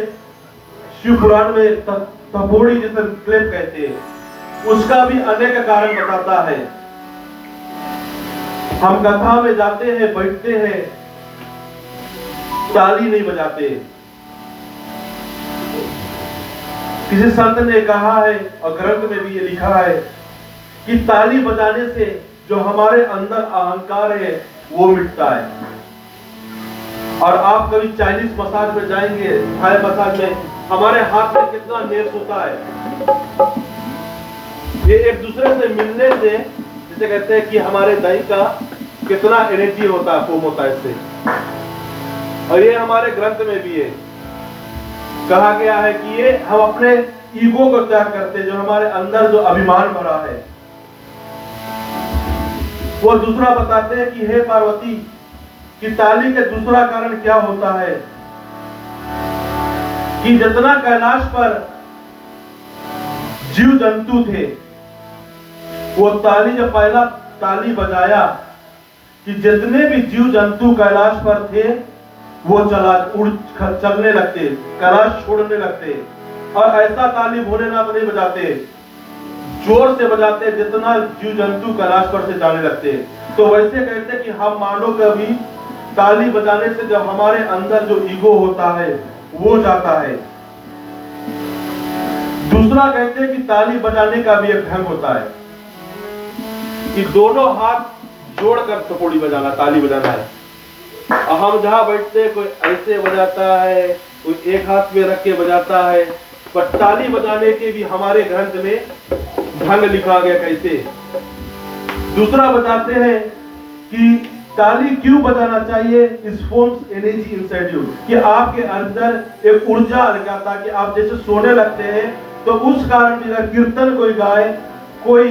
शिव पुराण में थपोड़ी जिसे क्लेप कहते हैं, उसका भी अनेक कारण बताता है। हम कथा में जाते हैं, बैठते हैं, ताली नहीं बजाते। किसी संत ने कहा है और ग्रंथ में भी ये लिखा है कि ताली बजाने से जो हमारे अंदर अहंकार है वो मिटता है। और आप कभी चाइनीज मसाज में जाएंगे, थाई मसाज में, हमारे हाथ में कितना नेप्स होता है। ये एक दूसरे से मिलने से, जिसे कहते हैं कि हमारे दही का कितना एनर्जी होता है, फॉर्म होता है इससे। और ये हमारे ग्रंथ में भी है, कहा गया है कि ये हम अपने ईगो को त्याग करते हैं, जो हमारे अंदर जो अभिमान भरा है। वो दूसरा बताते हैं कि हे पार्वती, कि ताली के दूसरा कारण क्या होता है कि जितना कैलाश पर जीव जंतु थे वो ताली जब पहला ताली बजाया कि जितने भी जीव जंतु कैलाश पर थे वो चलने लगते, कैलाश छोड़ने लगते। और ऐसा ताली भोलेनाथ नहीं बजाते, जोर से बजाते जितना जीव जंतु कैलाश पर से जाने लगते। तो वैसे कहते कि हम मानो कभी ताली बजाने से जब हमारे अंदर जो ईगो होता है वो जाता है। दूसरा कहते हैं कि ताली बजाने का भी एक ढंग होता है कि दोनों हाथ जोड़कर थपोड़ी बजाना, ताली बजाना है। हम जहां बैठते कोई ऐसे बजाता है, कोई एक हाथ में रख के बजाता है, पर ताली बजाने के भी हमारे ग्रंथ में ढंग लिखा गया कैसे। दूसरा बताते हैं कि ताली क्यों बजाना चाहिए, इस फॉर्म्स एनर्जी इनसाइड यू, कि आपके अंदर एक ऊर्जा आ जाता है कि आप जैसे सोने लगते हैं तो उस कारण अगर कीर्तन कोई गाए, कोई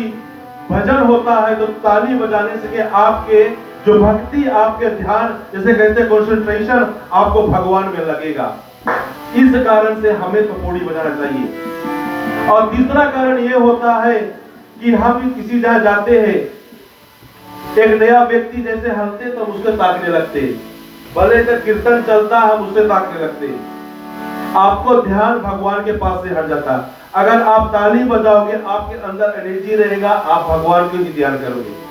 भजन होता है तो ताली बजाने से आपके जो भक्ति, आपके ध्यान, जैसे कहते हैं कंसंट्रेशन, आपको भगवान में लगेगा। इस कारण से हमें थपोड़ी बजाना चाहिए। और तीसरा कारण ये होता है कि हम किसी जगह जाते हैं, एक नया व्यक्ति जैसे हंसते तो हम उसके ताकने लगते, भले तो कीर्तन चलता हम उससे ताकने लगते, आपको ध्यान भगवान के पास से हट जाता। अगर आप ताली बजाओगे आपके अंदर एनर्जी रहेगा, आप भगवान को ही ध्यान करोगे।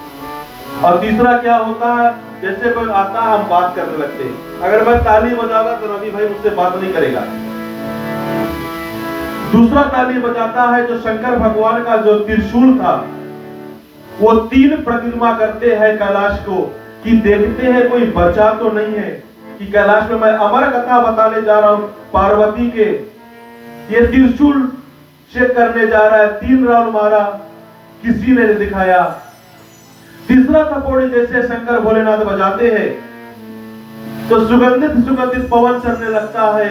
और तीसरा क्या होता है, जैसे कोई आता हम बात करने लगते, अगर मैं ताली बजाऊंगा तो रवि भाई मुझसे बात नहीं करेगा। दूसरा ताली बजाता है जो शंकर भगवान का जो त्रिशूल था, वो 3 प्रतिमा करते हैं कैलाश को कि देखते हैं कोई बचा तो नहीं है। कि कैलाश में मैं अमर कथा बताने जा रहा हूं पार्वती के, ये त्रिशूल चेक करने जा रहा है, 3 राउंड मारा, किसी ने नहीं दिखाया। तीसरा थपोड़ी जैसे शंकर भोलेनाथ बजाते हैं तो सुगंधित पवन चलने लगता है,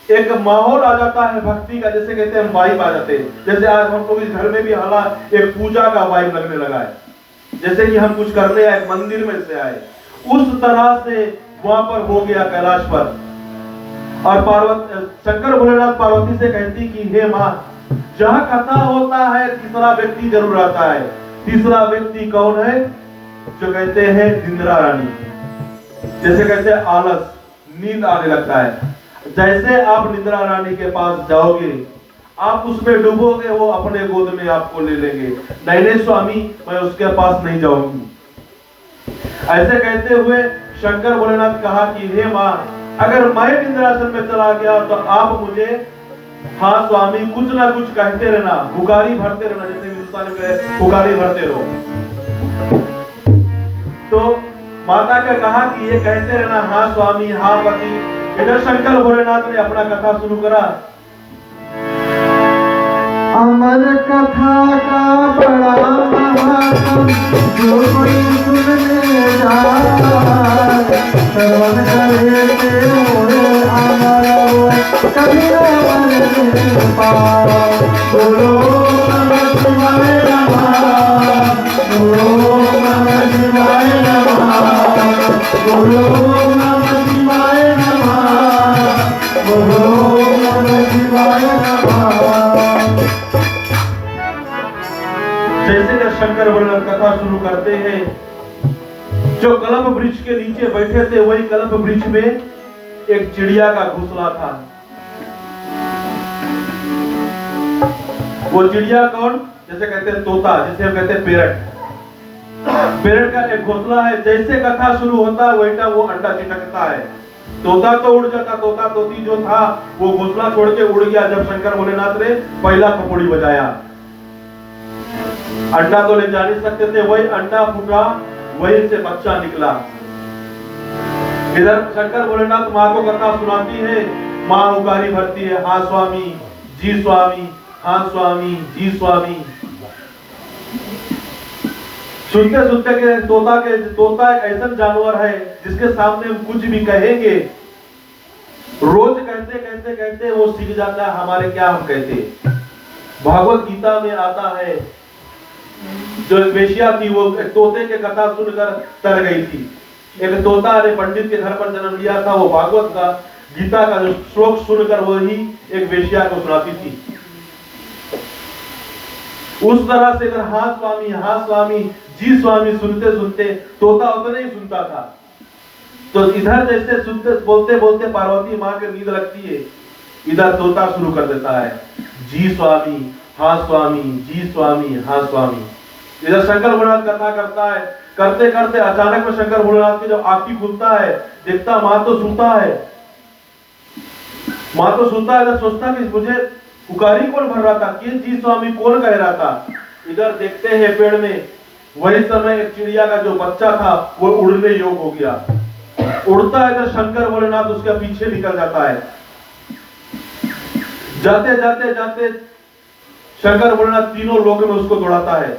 एक माहौल आ जाता है भक्ति का, जैसे कहते हैं वाइब आ जाते हैं। जैसे आज हम लोग इस घर में भी हाला एक पूजा का वाइब लगने लगा है, जैसे कि हम कुछ करने आए, मंदिर में से आए, उस तरह से वहां पर हो गया कैलाश पर। और शंकर भोलेनाथ पार्वती से कहती कि हे मां, जहां कथा होता है तीसरा व्यक्ति जरूर आता है। तीसरा व्यक्ति कौन है, जो कहते हैं निंद्रा रानी। जैसे कहते हैं आलस, नींद आने लगता है, जैसे आप निंद्रा रानी के पास जाओगे, आप उसमें डूबोगे, वो अपने गोद में आपको ले लेंगे। नहीं स्वामी, मैं उसके पास नहीं जाऊंगी। ऐसे कहते हुए शंकर भोलेनाथ कहा कि हे मां, अगर मैं निंद्रासन में चला गया तो आप मुझे, हाँ स्वामी, कुछ ना कुछ कहते रहना, पुकारी भरते रहना, जैसे हिंदुस्तान में पुकारी भरते रहो। तो माता का कहा कि ये कहते रहना, हाँ स्वामी, हाँ पति। इधर शंकर भोलेनाथ ने अपना कथा शुरू करा। अमर कथा का बड़ा महात्म जो कोई सुनने जाए, श्रवण करे ते मोरे अमर हो, कभी न मरने पाए। बोलो नमः शिवाय नमः, बोलो नमः शिवाय नमः, बोलो नमः शिवाय नमः, बोलो नमः शिवाय नमः। जैसे जब शंकर भोलेनाथ कथा शुरू करते हैं, जो कल्प वृक्ष के नीचे बैठे थे वही कल्प वृक्ष में एक चिड़िया का घोंसला था। वो चिड़िया कौन, जैसे कहते हैं तोता, जैसे हम कहते हैं पेरट। पेरट का एक घोंसला है। जैसे कथा शुरू होता है वही वो अंडा चिटकता है, तोता तो उड़ जाता, तोता तोती जो था वो घोंसला छोड़ के उड़ गया। जब शंकर भोलेनाथ ने पहला थपोड़ी बजाया, अंडा तो ले जा नहीं सकते थे, वही अंडा फूटा, वहीं से बच्चा निकला। इधर शंकर भोलेनाथ माँ को कथा सुनाती है, माँ उगारी भरती है, हाँ स्वामी, जी स्वामी, हाँ स्वामी, जी स्वामी। सुनते सुनते के तोता एक ऐसा जानवर है जिसके सामने हम कुछ भी कहेंगे, रोज कहते कहते कहते वो सीख जाता है हमारे क्या हम कहते। भागवत गीता में आता है, जो वेश्या थी वो तोते के कथा सुनकर तर गई थी। एक तोता ने पंडित के घर पर जन्म लिया था, वो भागवत का गीता का जो श्लोक सुनकर वही एक वेश्या को सुनाती थी। उस तरह से अगर हाँ स्वामी जी स्वामी सुनते सुनते तोता उतना ही सुनता था। तो इधर जैसे सुनते बोलते बोलते पार्वती माँ के नींद लगती है, इधर तोता शुरू कर देता है, जी स्वामी हाँ स्वामी जी स्वामी हाँ स्वामी। इधर शंकर भोलेनाथ कथा करता है, करते करते अचानक में शंकर भोलेनाथ की जब आंखें खुलता है, देखता माँ तो सुनता है, इधर सोचता कि मुझे पुकारी कौन भर रहा था, कि जी स्वामी कौन कह रहा था। इधर देखते हैं पेड़ में, वही समय एक चिड़िया का जो बच्चा था वो उड़ने योग हो गया, उड़ता है तो शंकर भोलेनाथ उसके पीछे निकल जाता है। जाते जाते जाते शंकर भोलेनाथ तीनों लोक में उसको दौड़ाता है।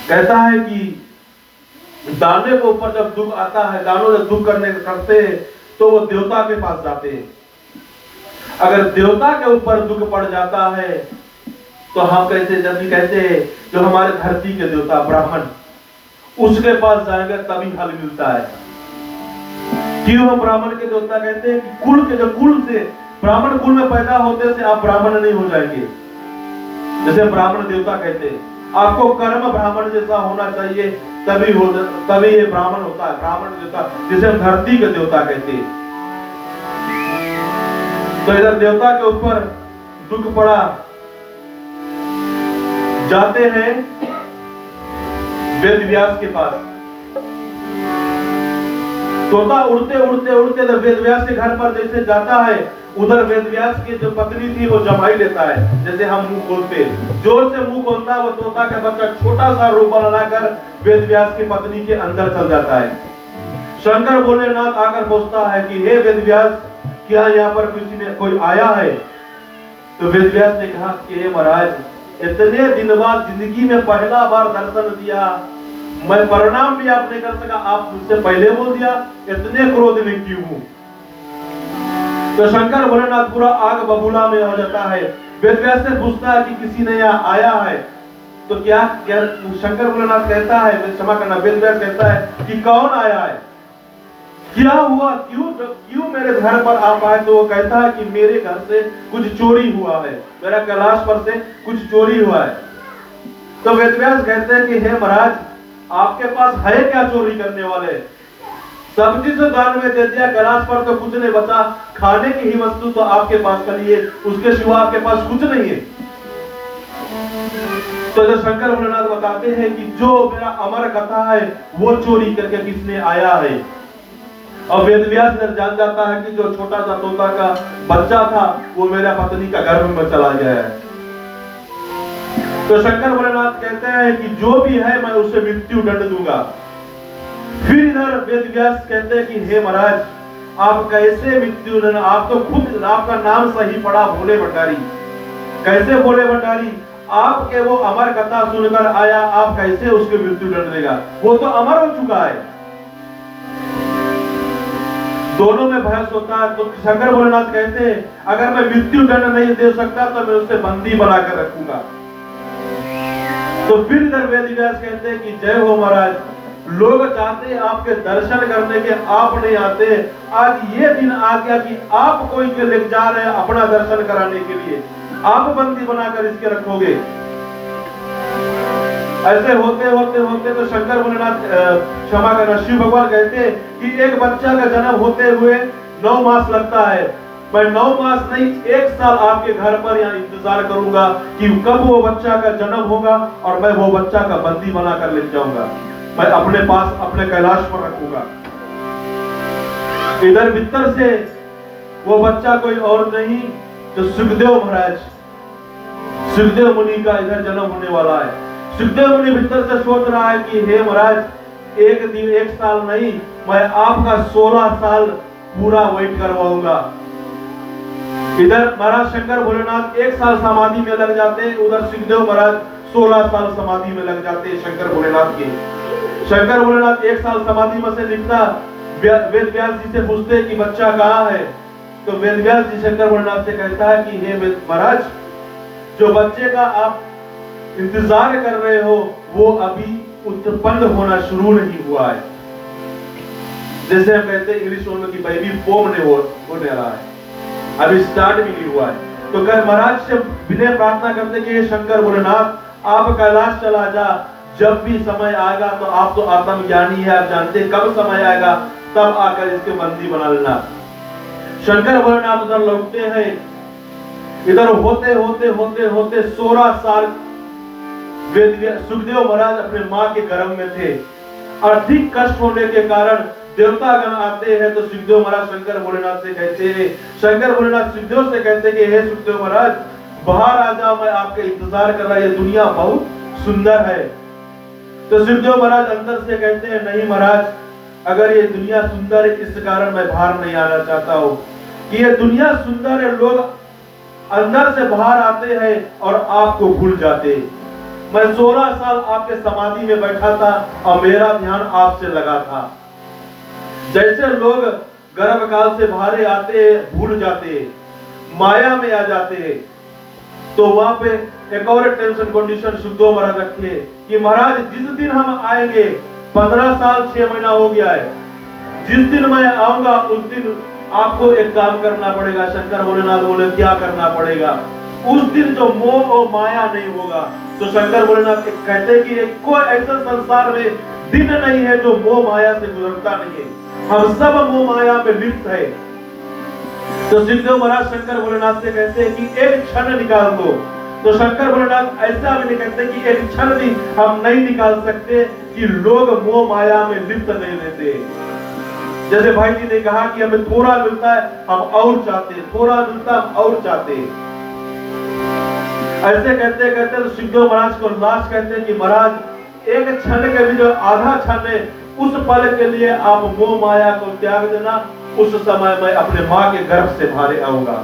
कहता है कि दाने के ऊपर जब दुख आता है, दानों जब दुख करते हैं तो वो देवता के पास जाते हैं। अगर देवता के ऊपर दुख पड़ जाता है तो हम कहते हैं जो हमारे धरती के देवता ब्राह्मण, उसके पास जाएंगे तभी हल मिलता है। क्यों हम ब्राह्मण के देवता कहते हैं कि कुल से ब्राह्मण कुल में पैदा होते से आप ब्राह्मण नहीं हो जाएंगे। जैसे ब्राह्मण देवता कहते हैं आपको कर्म ब्राह्मण जैसा होना चाहिए, तभी ये ब्राह्मण होता है, ब्राह्मण देवता, जिसे हम धरती के देवता कहते हैं। तो इधर देवता के ऊपर दुख पड़ा, जाते हैं वेद व्यास के पास। तोता उड़ते उड़ते उड़ते वेद व्यास के घर पर जैसे जाता है, उधर वेद व्यास की जो पत्नी थी वो जमाई लेता है। जैसे हम मुंह खोलते, जोर से मुंह खोलता है, वो तोता का बच्चा छोटा सा रूप बनाकर वेद व्यास की पत्नी के अंदर चल जाता है। शंकर भोलेनाथ आकर पूछता है कि हे वेद व्यास, क्या यहाँ पर कोई आया है? तो वेद व्यास ने कहा कि हे महाराज, इतने दिन बाद जिंदगी में पहला बार दर्शन दिया, मैं प्रणाम भी आप नहीं कर सका, आप मुझसे पहले बोल दिया, इतने क्रोध में क्यों हूं? तो शंकर भोलेनाथ पूरा आग बबूला में हो जाता है। वेद व्यास से पूछता है कि किसी ने यहाँ आया है? तो क्या शंकर भोलेनाथ कहता है, क्षमा करना, वेद व्यास कहता है कि कौन आया है, क्या हुआ, क्यों मेरे घर पर आप आए? तो वो कहता है कि मेरे घर से कुछ चोरी हुआ है, मेरा कैलाश पर से कुछ चोरी हुआ है। तो वेद व्यास कहते हैं कि हे महाराज, आपके पास है क्या चोरी करने वाले? सब चीज दान में दे दिया, कैलाश पर तो कुछ नहीं बचा, खाने की ही वस्तु तो आपके पास करिए, उसके सिवा आपके पास कुछ नहीं है। तो जो शंकर भोलेनाथ बताते हैं कि जो मेरा अमर कथा है वो चोरी करके किसने आया है। और वेद व्यास जान जाता है कि जो छोटा सा तोता का बच्चा था वो मेरा पत्नी का गर्भ में चला गया है। तो शंकर भोलेनाथ कहते हैं कि जो भी है मैं उसे मृत्यु दंड दूंगा। फिर इधर वेद व्यास कहते हैं कि हे महाराज, आप कैसे मृत्यु दंड, आप तो खुद आपका नाम सही पड़ा भोले भंडारी, कैसे भोले भंडारी? आपके वो अमर कथा सुनकर आया, आप कैसे उसके मृत्यु दंड देगा? वो तो अमर हो चुका है। दोनों में बहस होता है। तो शंकर भोलेनाथ कहते हैं अगर मैं मृत्यु दंड नहीं दे सकता तो मैं उसे बंदी बनाकर रखूंगा। तो फिर इधर वेद व्यास कहते हैं कि जय हो महाराज, लोग चाहते हैं आपके दर्शन करने के, आप नहीं आते। आज ये दिन आ गया कि आप कोई के ले जा रहे हैं अपना दर्शन कराने के लिए, आप बंदी बनाकर इसके रखोगे। ऐसे होते होते होते तो शंकर भोलेनाथ, क्षमा करना, शिव भगवान कहते हैं कि एक बच्चा का जन्म होते हुए 9 मास लगता है। मैं 9 मास नहीं 1 साल आपके घर पर यहाँ इंतजार करूंगा कि कब वो बच्चा का जन्म होगा और मैं वो बच्चा का बंदी बनाकर ले जाऊंगा, मैं अपने पास अपने कैलाश पर रखूंगा। इधर भीतर से वो बच्चा कोई और नहीं तो सुखदेव महाराज, सुखदेव मुनि का इधर जन्म होने वाला है। सुखदेव मुनि भीतर से सोच रहा है कि हे महाराज, एक दिन 1 साल नहीं, मैं आपका 16 साल पूरा वेट करवाऊंगा। इधर महाराज शंकर भोलेनाथ 1 साल समाधि में लग जाते हैं, उधर सुखदेव महाराज 16 साल समाधि में लग जाते हैं शंकर भोलेनाथ के। शंकर भोलेनाथ 1 साल समाधि में से निकला, वेद व्यास जी से पूछते कि बच्चा कहाँ है? तो वेद व्यास जी शंकर भोलेनाथ से कहता है कि हे महाराज, जो बच्चे का आप इंतजार कर रहे हो वो अभी उत्पन्न होना शुरू नहीं हुआ है। जैसे हम कहते हैं इंग्लिश में कि बेबी फॉर्म नहीं होने रहा है, अभी स्टार्ट भी नहीं हुआ है। तो कल महाराज से विनय प्रार्थना करते कि हे शंकर भोलेनाथ आप कैलाश चला जा, जब भी समय आएगा तो आप तो आत्मज्ञानी है, आप जानते हैं कब समय आएगा तब आकर इसके बंदी बना लेना। शंकर भोलेनाथ उधर लौटते हैं, इधर होते होते होते होते 16 साल सुखदेव महाराज अपने माँ के गर्भ में थे। अधिक कष्ट होने के कारण देवतागण आते हैं तो सुखदेव महाराज शंकर भोलेनाथ से कहते हैं, शंकर भोलेनाथ सुखदेव से कहते हैं कि हे सुखदेव महाराज बाहर आ जाओ, मैं आपके इंतजार कर रहा, ये दुनिया बहुत सुंदर है। तो सुखदेव महाराज अंदर से कहते हैं नहीं महाराज, अगर ये दुनिया सुंदर है इस कारण मैं बाहर नहीं आना चाहता हूँ, कि ये दुनिया सुंदर है, लोग अंदर से बाहर आते हैं और आपको भूल जाते हैं। मैं 16 साल आपके समाधि में बैठा था और मेरा ध्यान आपसे लगा था। जैसे लोग गर्भ काल से बाहर आते हैं, भूल जाते हैं, माया में आ जाते हैं, तो वहां पे एक और टेंशन कंडीशन सुखदेव महाराज रखे कि महाराज जिस दिन हम आएंगे 15 साल 6 महीना हो गया है, जिस दिन मैं आऊंगा उस दिन आपको एक काम करना पड़ेगा। शंकर भोलेनाथ बोले क्या करना पड़ेगा? उस दिन जो मोह और माया नहीं होगा। तो शंकर भोलेनाथ कहते हैं कि कोई ऐसा संसार में दिन नहीं है जो मोह माया से गुजरता नहीं है, हम सब मोह माया में लिप्त है। तो सुखदेव महाराज शंकर भोलेनाथ से कहते हैं कि एक क्षण निकाल दो। तो शंकर भोलेनाथ ऐसा भी नहीं कहते कि एक क्षण भी हम नहीं निकाल सकते कि लोग मोह माया में लिप्त नहीं रहते। जैसे भाई जी ने कहा कि हमें थोड़ा मिलता है हम और चाहते, थोड़ा मिलता है हम और चाहते। ऐसे कहते कहते तो सुखदेव महाराज को लास्ट कहते हैं कि महाराज एक क्षण के भी जो आधा क्षण है उस पल के लिए आप मोह माया को त्याग देना, उस समय मैं अपने माँ के गर्भ से बाहर आऊंगा।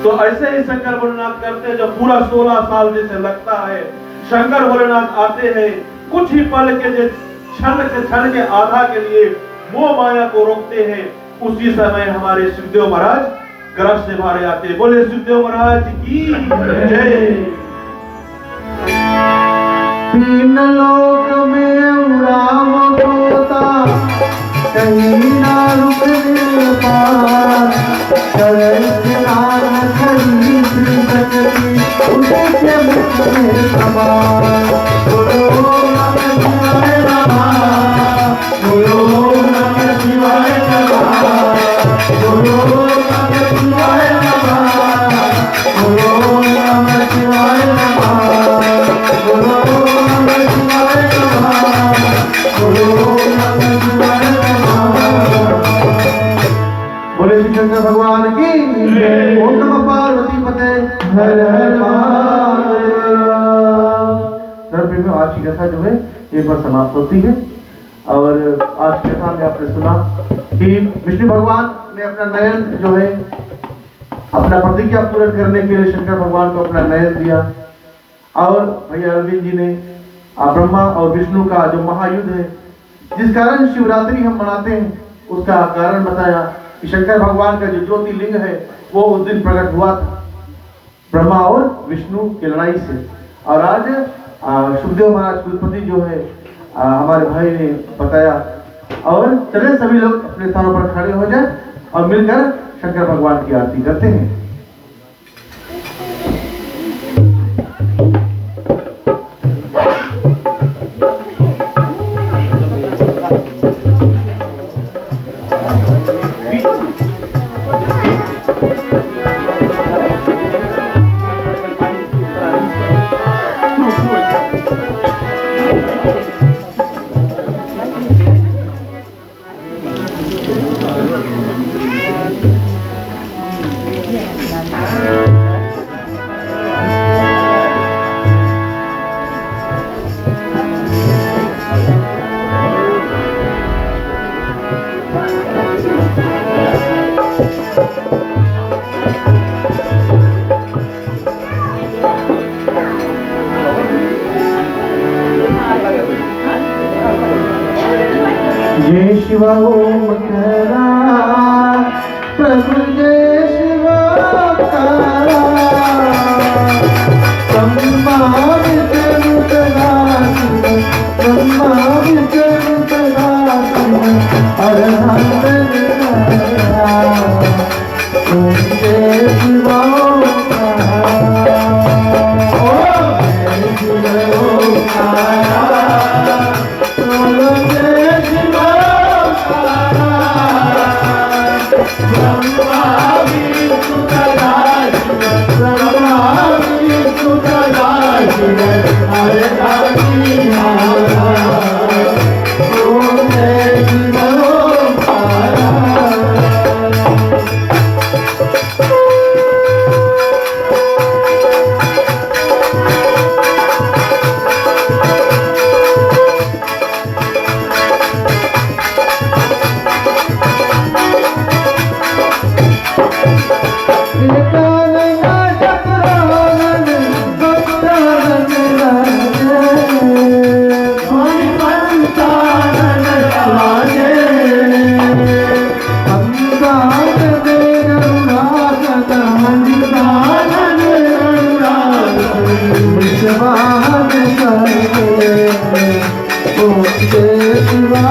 तो ऐसे ही शंकर भोलेनाथ करते हैं, जो पूरा 16 साल जैसे लगता है। शंकर भोलेनाथ आते हैं, कुछ ही पल के क्षण के आधा के लिए मोह माया को रोकते हैं। उसी समय हमारे सुखदेव महाराज गर्भ से बाहर आते हैं। बोले सुखदेव महाराज की जय। तीन लोक में राम होता, कहीं ना रुकने पार, चरण नाम खड़ी सकती उसके मुख में सवार। बोलो नमः शिवाय नमः, बोलो नमः शिवाय नमः, बोलो नमः शिवाय नमः, बोलो नमः शिवाय नमः, बोलो नमः शिवाय नमः, बोलो नमः शिवाय नमः। बोले श्री शंकर भगवान की जय। ओम नमः पार्वती पते हर हर महादेव। में आज की कथा जो है एक बार समाप्त होती है। और आज की कथा में आपने सुना कि विष्णु भगवान ने अपना नयन जो है अपना प्रतिज्ञा पूर्ण करने के लिए शंकर भगवान को अपना नयन दिया। और भैया अरविंद जी ने ब्रह्मा और विष्णु का जो महायुद्ध है, जिस कारण शिवरात्रि हम मनाते हैं, उसका कारण बताया कि शंकर भगवान का जो ज्योतिर्लिंग है वो उस दिन प्रकट हुआ था ब्रह्मा और विष्णु की लड़ाई से। और आज सुखदेव महाराज कुलपति जो है हमारे भाई ने बताया। और चले सभी लोग अपने स्थानों पर खड़े हो जाए और मिलकर शंकर भगवान की आरती करते हैं। जय शिवा ओम करा प्रभु जय शिवा करा ब्रह्मा विष्णु सदाशिव ब्रह्मा विष्णु सदाशिव अरहंत निरंजन ओम जय शिवा ओम ध्यान करके ओम जय शिवा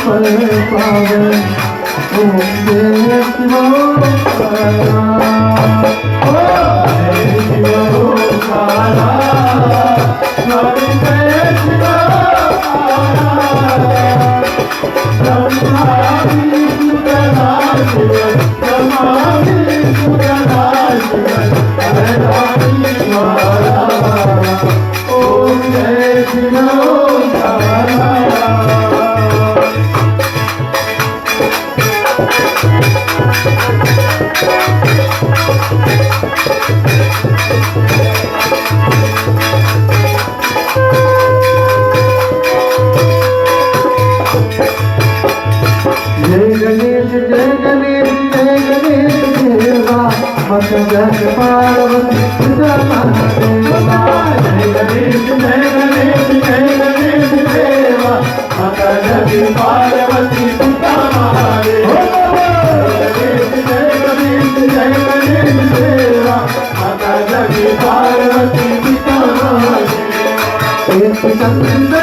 पर पावे ओम जय शिव ओंकारा जय शिव ओंकारा स्वामी जय शिव ओंकारा ब्रह्मादि सुरना शिव ब्रह्मादि सुरना शिव हरदानि द्वारा ओम जय शिव ओंकारा मत जग पार्वती पिता महादेवा जय गणेश देवा मत जग पार्वती पिता महादेवा जय गणेश देवा मत जग पार्वती पिता महादेवा एक चंद्र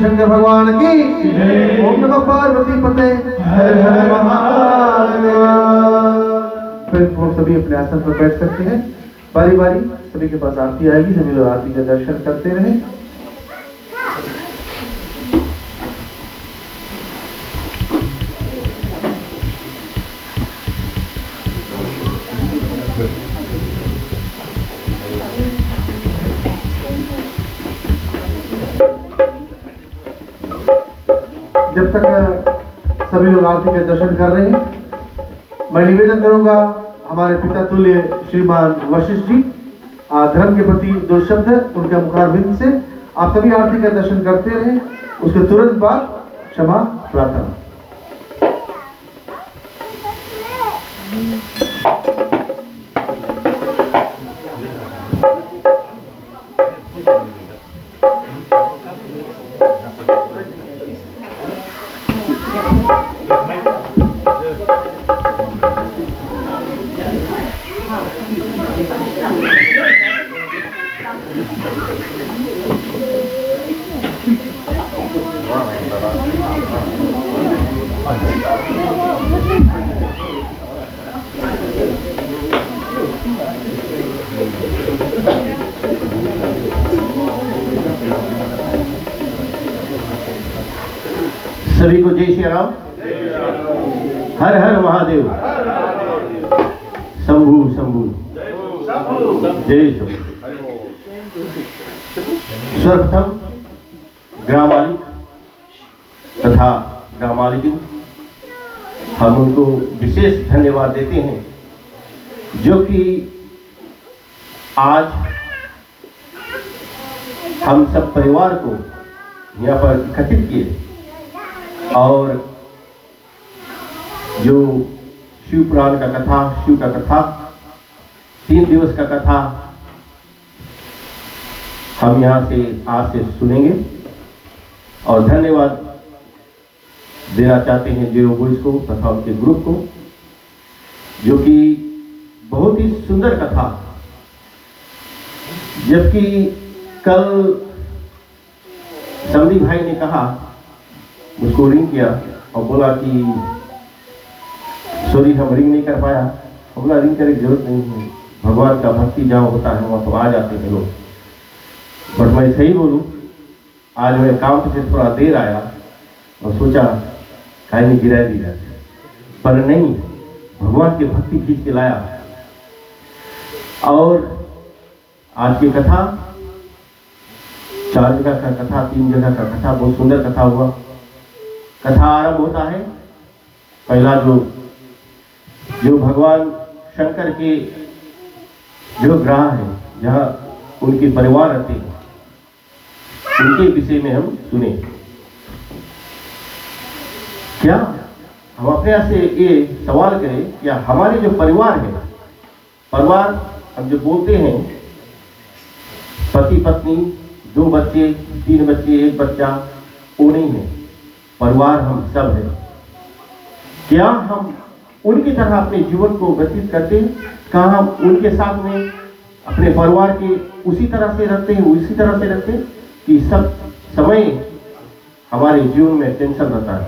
शंकर भगवान की ओम नमः पार्वती पते हर हर महादेव। फिर हम सभी अपने आसन पर बैठ सकते हैं। बारी बारी सभी के पास आरती आएगी, सभी लोग आरती का दर्शन करते रहें। जब तक सभी लोग आरती के दर्शन कर रहे हैं, मैं निवेदन करूंगा हमारे पिता तुल्य श्रीमान वशिष्ठ जी धर्म के प्रति 2 शब्द उनके मुखारबिंद से आप सभी आरती का दर्शन करते रहे। उसके तुरंत बाद क्षमा प्रार्थना। सभी को जय श्री राम। हर हर महादेव। शंभु शंभु जय शंभु। सर्वप्रथम ग्राम मालिक तथा ग्राम मालिक हम उनको विशेष धन्यवाद देते हैं जो कि आज हम सब परिवार को यहाँ पर इकट्ठित किए और जो शिव पुराण का कथा, शिव का कथा 3 दिवस का कथा हम यहाँ से आज से सुनेंगे और धन्यवाद देना चाहते हैं जीरो बॉयज को तथा उनके ग्रुप को जो कि बहुत ही सुंदर कथा। जबकि कल समधी भाई ने कहा, मुझको रिंग किया और बोला कि सॉरी हम रिंग नहीं कर पाया। हम बोला रिंग करने की जरूरत नहीं है, भगवान का भक्ति जहाँ होता है वहाँ तो आ जाते हैं लोग। बट मैं सही बोलूँ, आज मैं काम से थोड़ा देर आया और सोचा कहीं नहीं गिरा दी जाए, पर नहीं, भगवान की भक्ति खींच के लाया। और आज की कथा 4 जगह का कथा, 3 जगह का कथा, बहुत सुंदर कथा हुआ। कथा आरंभ होता है, पहला जो भगवान शंकर के जो ग्रह है जहाँ उनके परिवार रहते हैं उनके विषय में हम सुने। क्या हम अपने यहाँ से ये सवाल करें, क्या हमारे जो परिवार है, परिवार हम जो बोलते हैं पति पत्नी 2 बच्चे 3 बच्चे 1 बच्चा, वो नहीं है। परिवार हम सब है। क्या हम उनकी तरह अपने जीवन को व्यतीत करते हैं? क्या हम उनके साथ में अपने परिवार के उसी तरह से रखते हैं, उसी तरह से रखते हैं कि सब समय हमारे जीवन में टेंशन रहता है?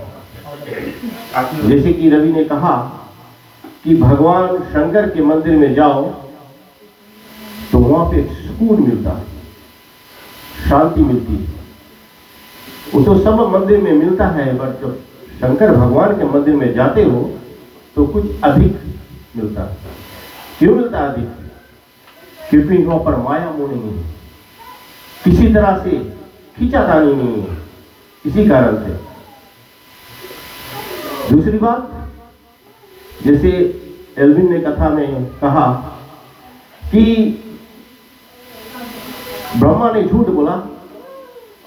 जैसे कि रवि ने कहा कि भगवान शंकर के मंदिर में जाओ तो वहां पे सुकून मिलता है, शांति मिलती है। वो तो सब मंदिर में मिलता है, बट जब शंकर भगवान के मंदिर में जाते हो तो कुछ अधिक मिलता है। क्यों मिलता है अधिक? क्योंकि वहां पर माया मोह नहीं है, किसी तरह से खींचातानी नहीं है, इसी कारण से। दूसरी बात, जैसे एल्विन ने कथा में कहा कि ब्रह्मा ने झूठ बोला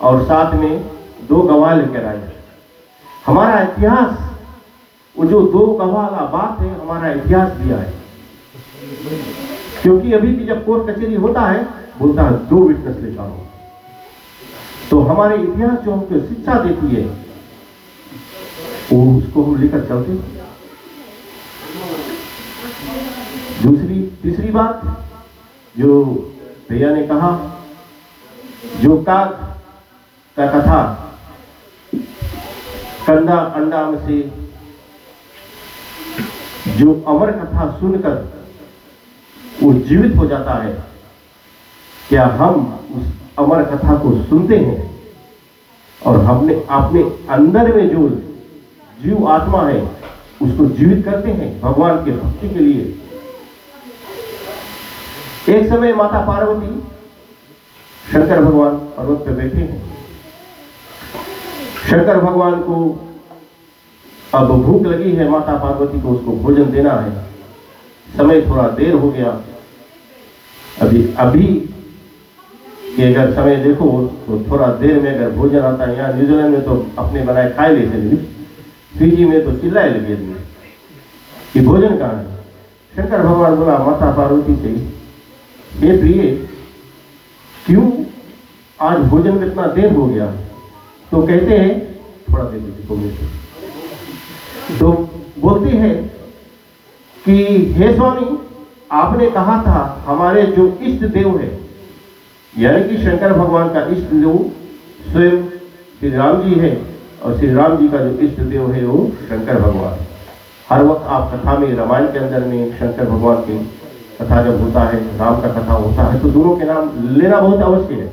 और साथ में 2 गवाह लेकर आए। हमारा इतिहास, वो जो 2 गवाह वाला बात है, हमारा इतिहास दिया है। क्योंकि अभी भी जब कोर्ट कचहरी होता है, बोलता है 2 विटनेस लेकर आओ। तो हमारे इतिहास जो हमको शिक्षा देती है वो उसको हम लेकर चलते हैं। तीसरी बात जो भैया ने कहा, जो काग का कथा, कंधा अंडा में से जो अमर कथा सुनकर वो जीवित हो जाता है, क्या हम उस अमर कथा को सुनते हैं और हमने अपने अंदर में जो जीव आत्मा है उसको जीवित करते हैं भगवान के भक्ति के लिए? एक समय माता पार्वती शंकर भगवान पर्वत पे बैठे हैं। शंकर भगवान को अब भूख लगी है, माता पार्वती को उसको भोजन देना है। समय थोड़ा देर हो गया। अभी कि अगर समय देखो तो थोड़ा देर में अगर भोजन आता है, यहाँ न्यूजीलैंड में तो अपने बनाए खाए लेते हैं, फिजी में तो चिल्लाए लगे कि भोजन कहाँ है। शंकर भगवान बोला माता पार्वती से, हे प्रिय, क्यों आज भोजन में इतना देर हो गया? तो कहते हैं थोड़ा देर दीजिए। तो बोलते हैं कि हे स्वामी, आपने कहा था हमारे जो इष्ट देव है, यानी कि शंकर भगवान का इष्ट देव स्वयं श्री राम जी है, और श्री राम जी का जो इष्ट देव है वो शंकर भगवान। हर वक्त आप कथा में, रामायण के अंदर में शंकर भगवान की कथा जब होता है, राम का कथा होता है, तो दोनों के नाम लेना बहुत अवश्य है।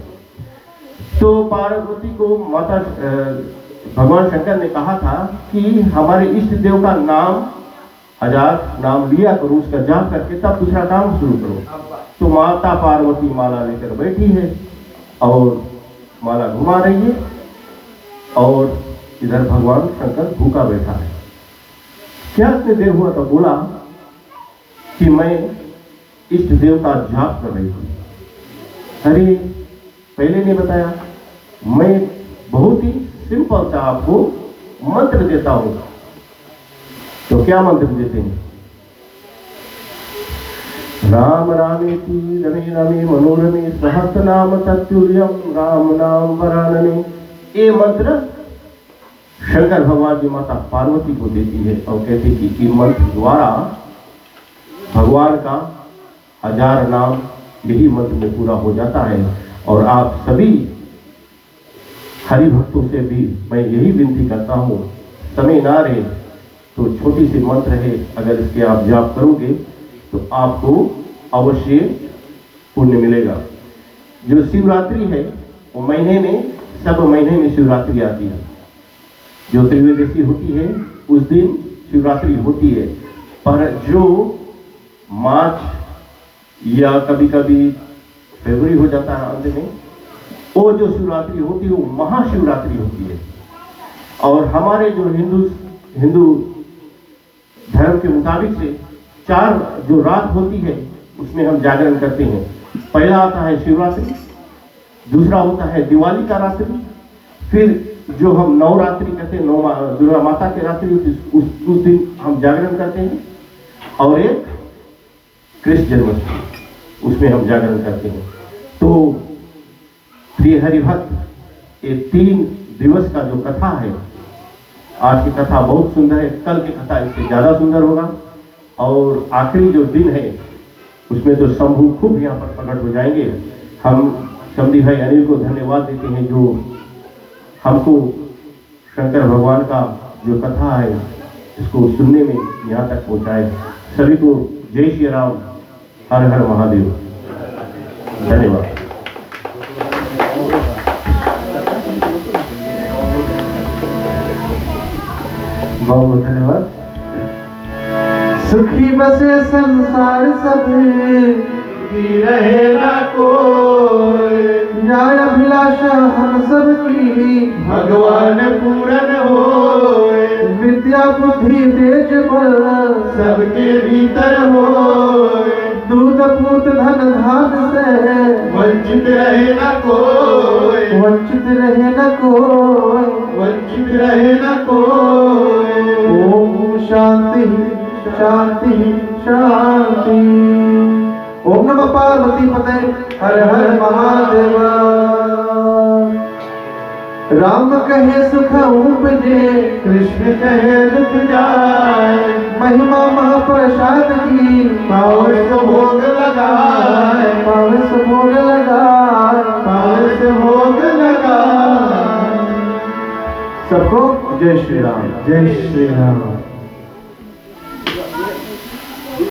तो पार्वती को माता भगवान शंकर ने कहा था कि हमारे इष्ट देव का नाम 1000 नाम लिया करो, उसका जाप करके तब दूसरा काम शुरू करो। तो माता पार्वती माला लेकर बैठी है और माला घुमा रही है, और इधर भगवान शंकर भूखा बैठा है। क्या इतने देर हुआ तो बोला कि मैं इष्ट देव का जाप कर रही थी। अरे पहले नहीं बताया, मैं बहुत ही सिंपल सा आपको मंत्र देता हूं। तो क्या मंत्र देते हैं? राम रामेति रमे रमे मनोरमे सहस्र नाम तत्तुल्यम राम नाम वरानने। ये मंत्र शंकर भगवान की माता पार्वती को देती है और कहती कि इस मंत्र द्वारा भगवान का 1000 नाम यही मंत्र में पूरा हो जाता है। और आप सभी हरि भक्तों से भी मैं यही विनती करता हूँ, समय ना रहे तो छोटी सी मंत्र है, अगर इसके आप जाप करोगे तो आपको अवश्य पुण्य मिलेगा। जो शिवरात्रि है वो महीने में, सब महीने में शिवरात्रि आती है। जो त्रिवेदशी होती है उस दिन शिवरात्रि होती है, पर जो मार्च या कभी कभी फरवरी हो जाता है अंत में, वो जो शिवरात्रि होती है वो महाशिवरात्रि होती है। और हमारे जो हिंदू धर्म के मुताबिक से 4 जो रात होती है उसमें हम जागरण करते हैं। पहला आता है शिवरात्रि, दूसरा होता है दिवाली का रात्रि, फिर जो हम नवरात्रि करते हैं, दुर्गा माता के रात्रि, उस दिन हम जागरण करते हैं, और एक कृष्ण जन्माष्टमी उसमें हम जागरण करते हैं। तो प्रिय हरिभक्त, ये 3 दिवस का जो कथा है, आज की कथा बहुत सुंदर है, कल की कथा इससे ज्यादा सुंदर होगा, और आखिरी जो दिन है उसमें तो शंभू खूब यहाँ पर प्रकट हो जाएंगे। हम समधी भाई अनिल को धन्यवाद देते हैं जो हमको शंकर भगवान का जो कथा है इसको सुनने में यहाँ तक पहुँचाए। सभी को जय श्री राम, हर हर महादेव, धन्यवाद। बहुत बहुत धन्यवाद। सुखी बसे संसार सब, रहे ना कोई, जाय अभिलाषा हम सब की, भगवान पूरन होए, विद्या बुद्धि तेज बल सबके भीतर होए, दूध पूत धन धान से, वंचित रहे ना कोई, वंचित रहे न कोई, वंचित रहे ना कोई। ओम शांति शांति शांति। ओम नमः पार्वती पते, हर हर महादेव। राम कहे सुख उपजे, कृष्ण कहे दुख जाए, महिमा महाप्रसाद की, पावे से भोग लगाए, पावे से भोग लगाए, पावे से भोग लगाए। सबको जय श्री राम, जय श्री राम।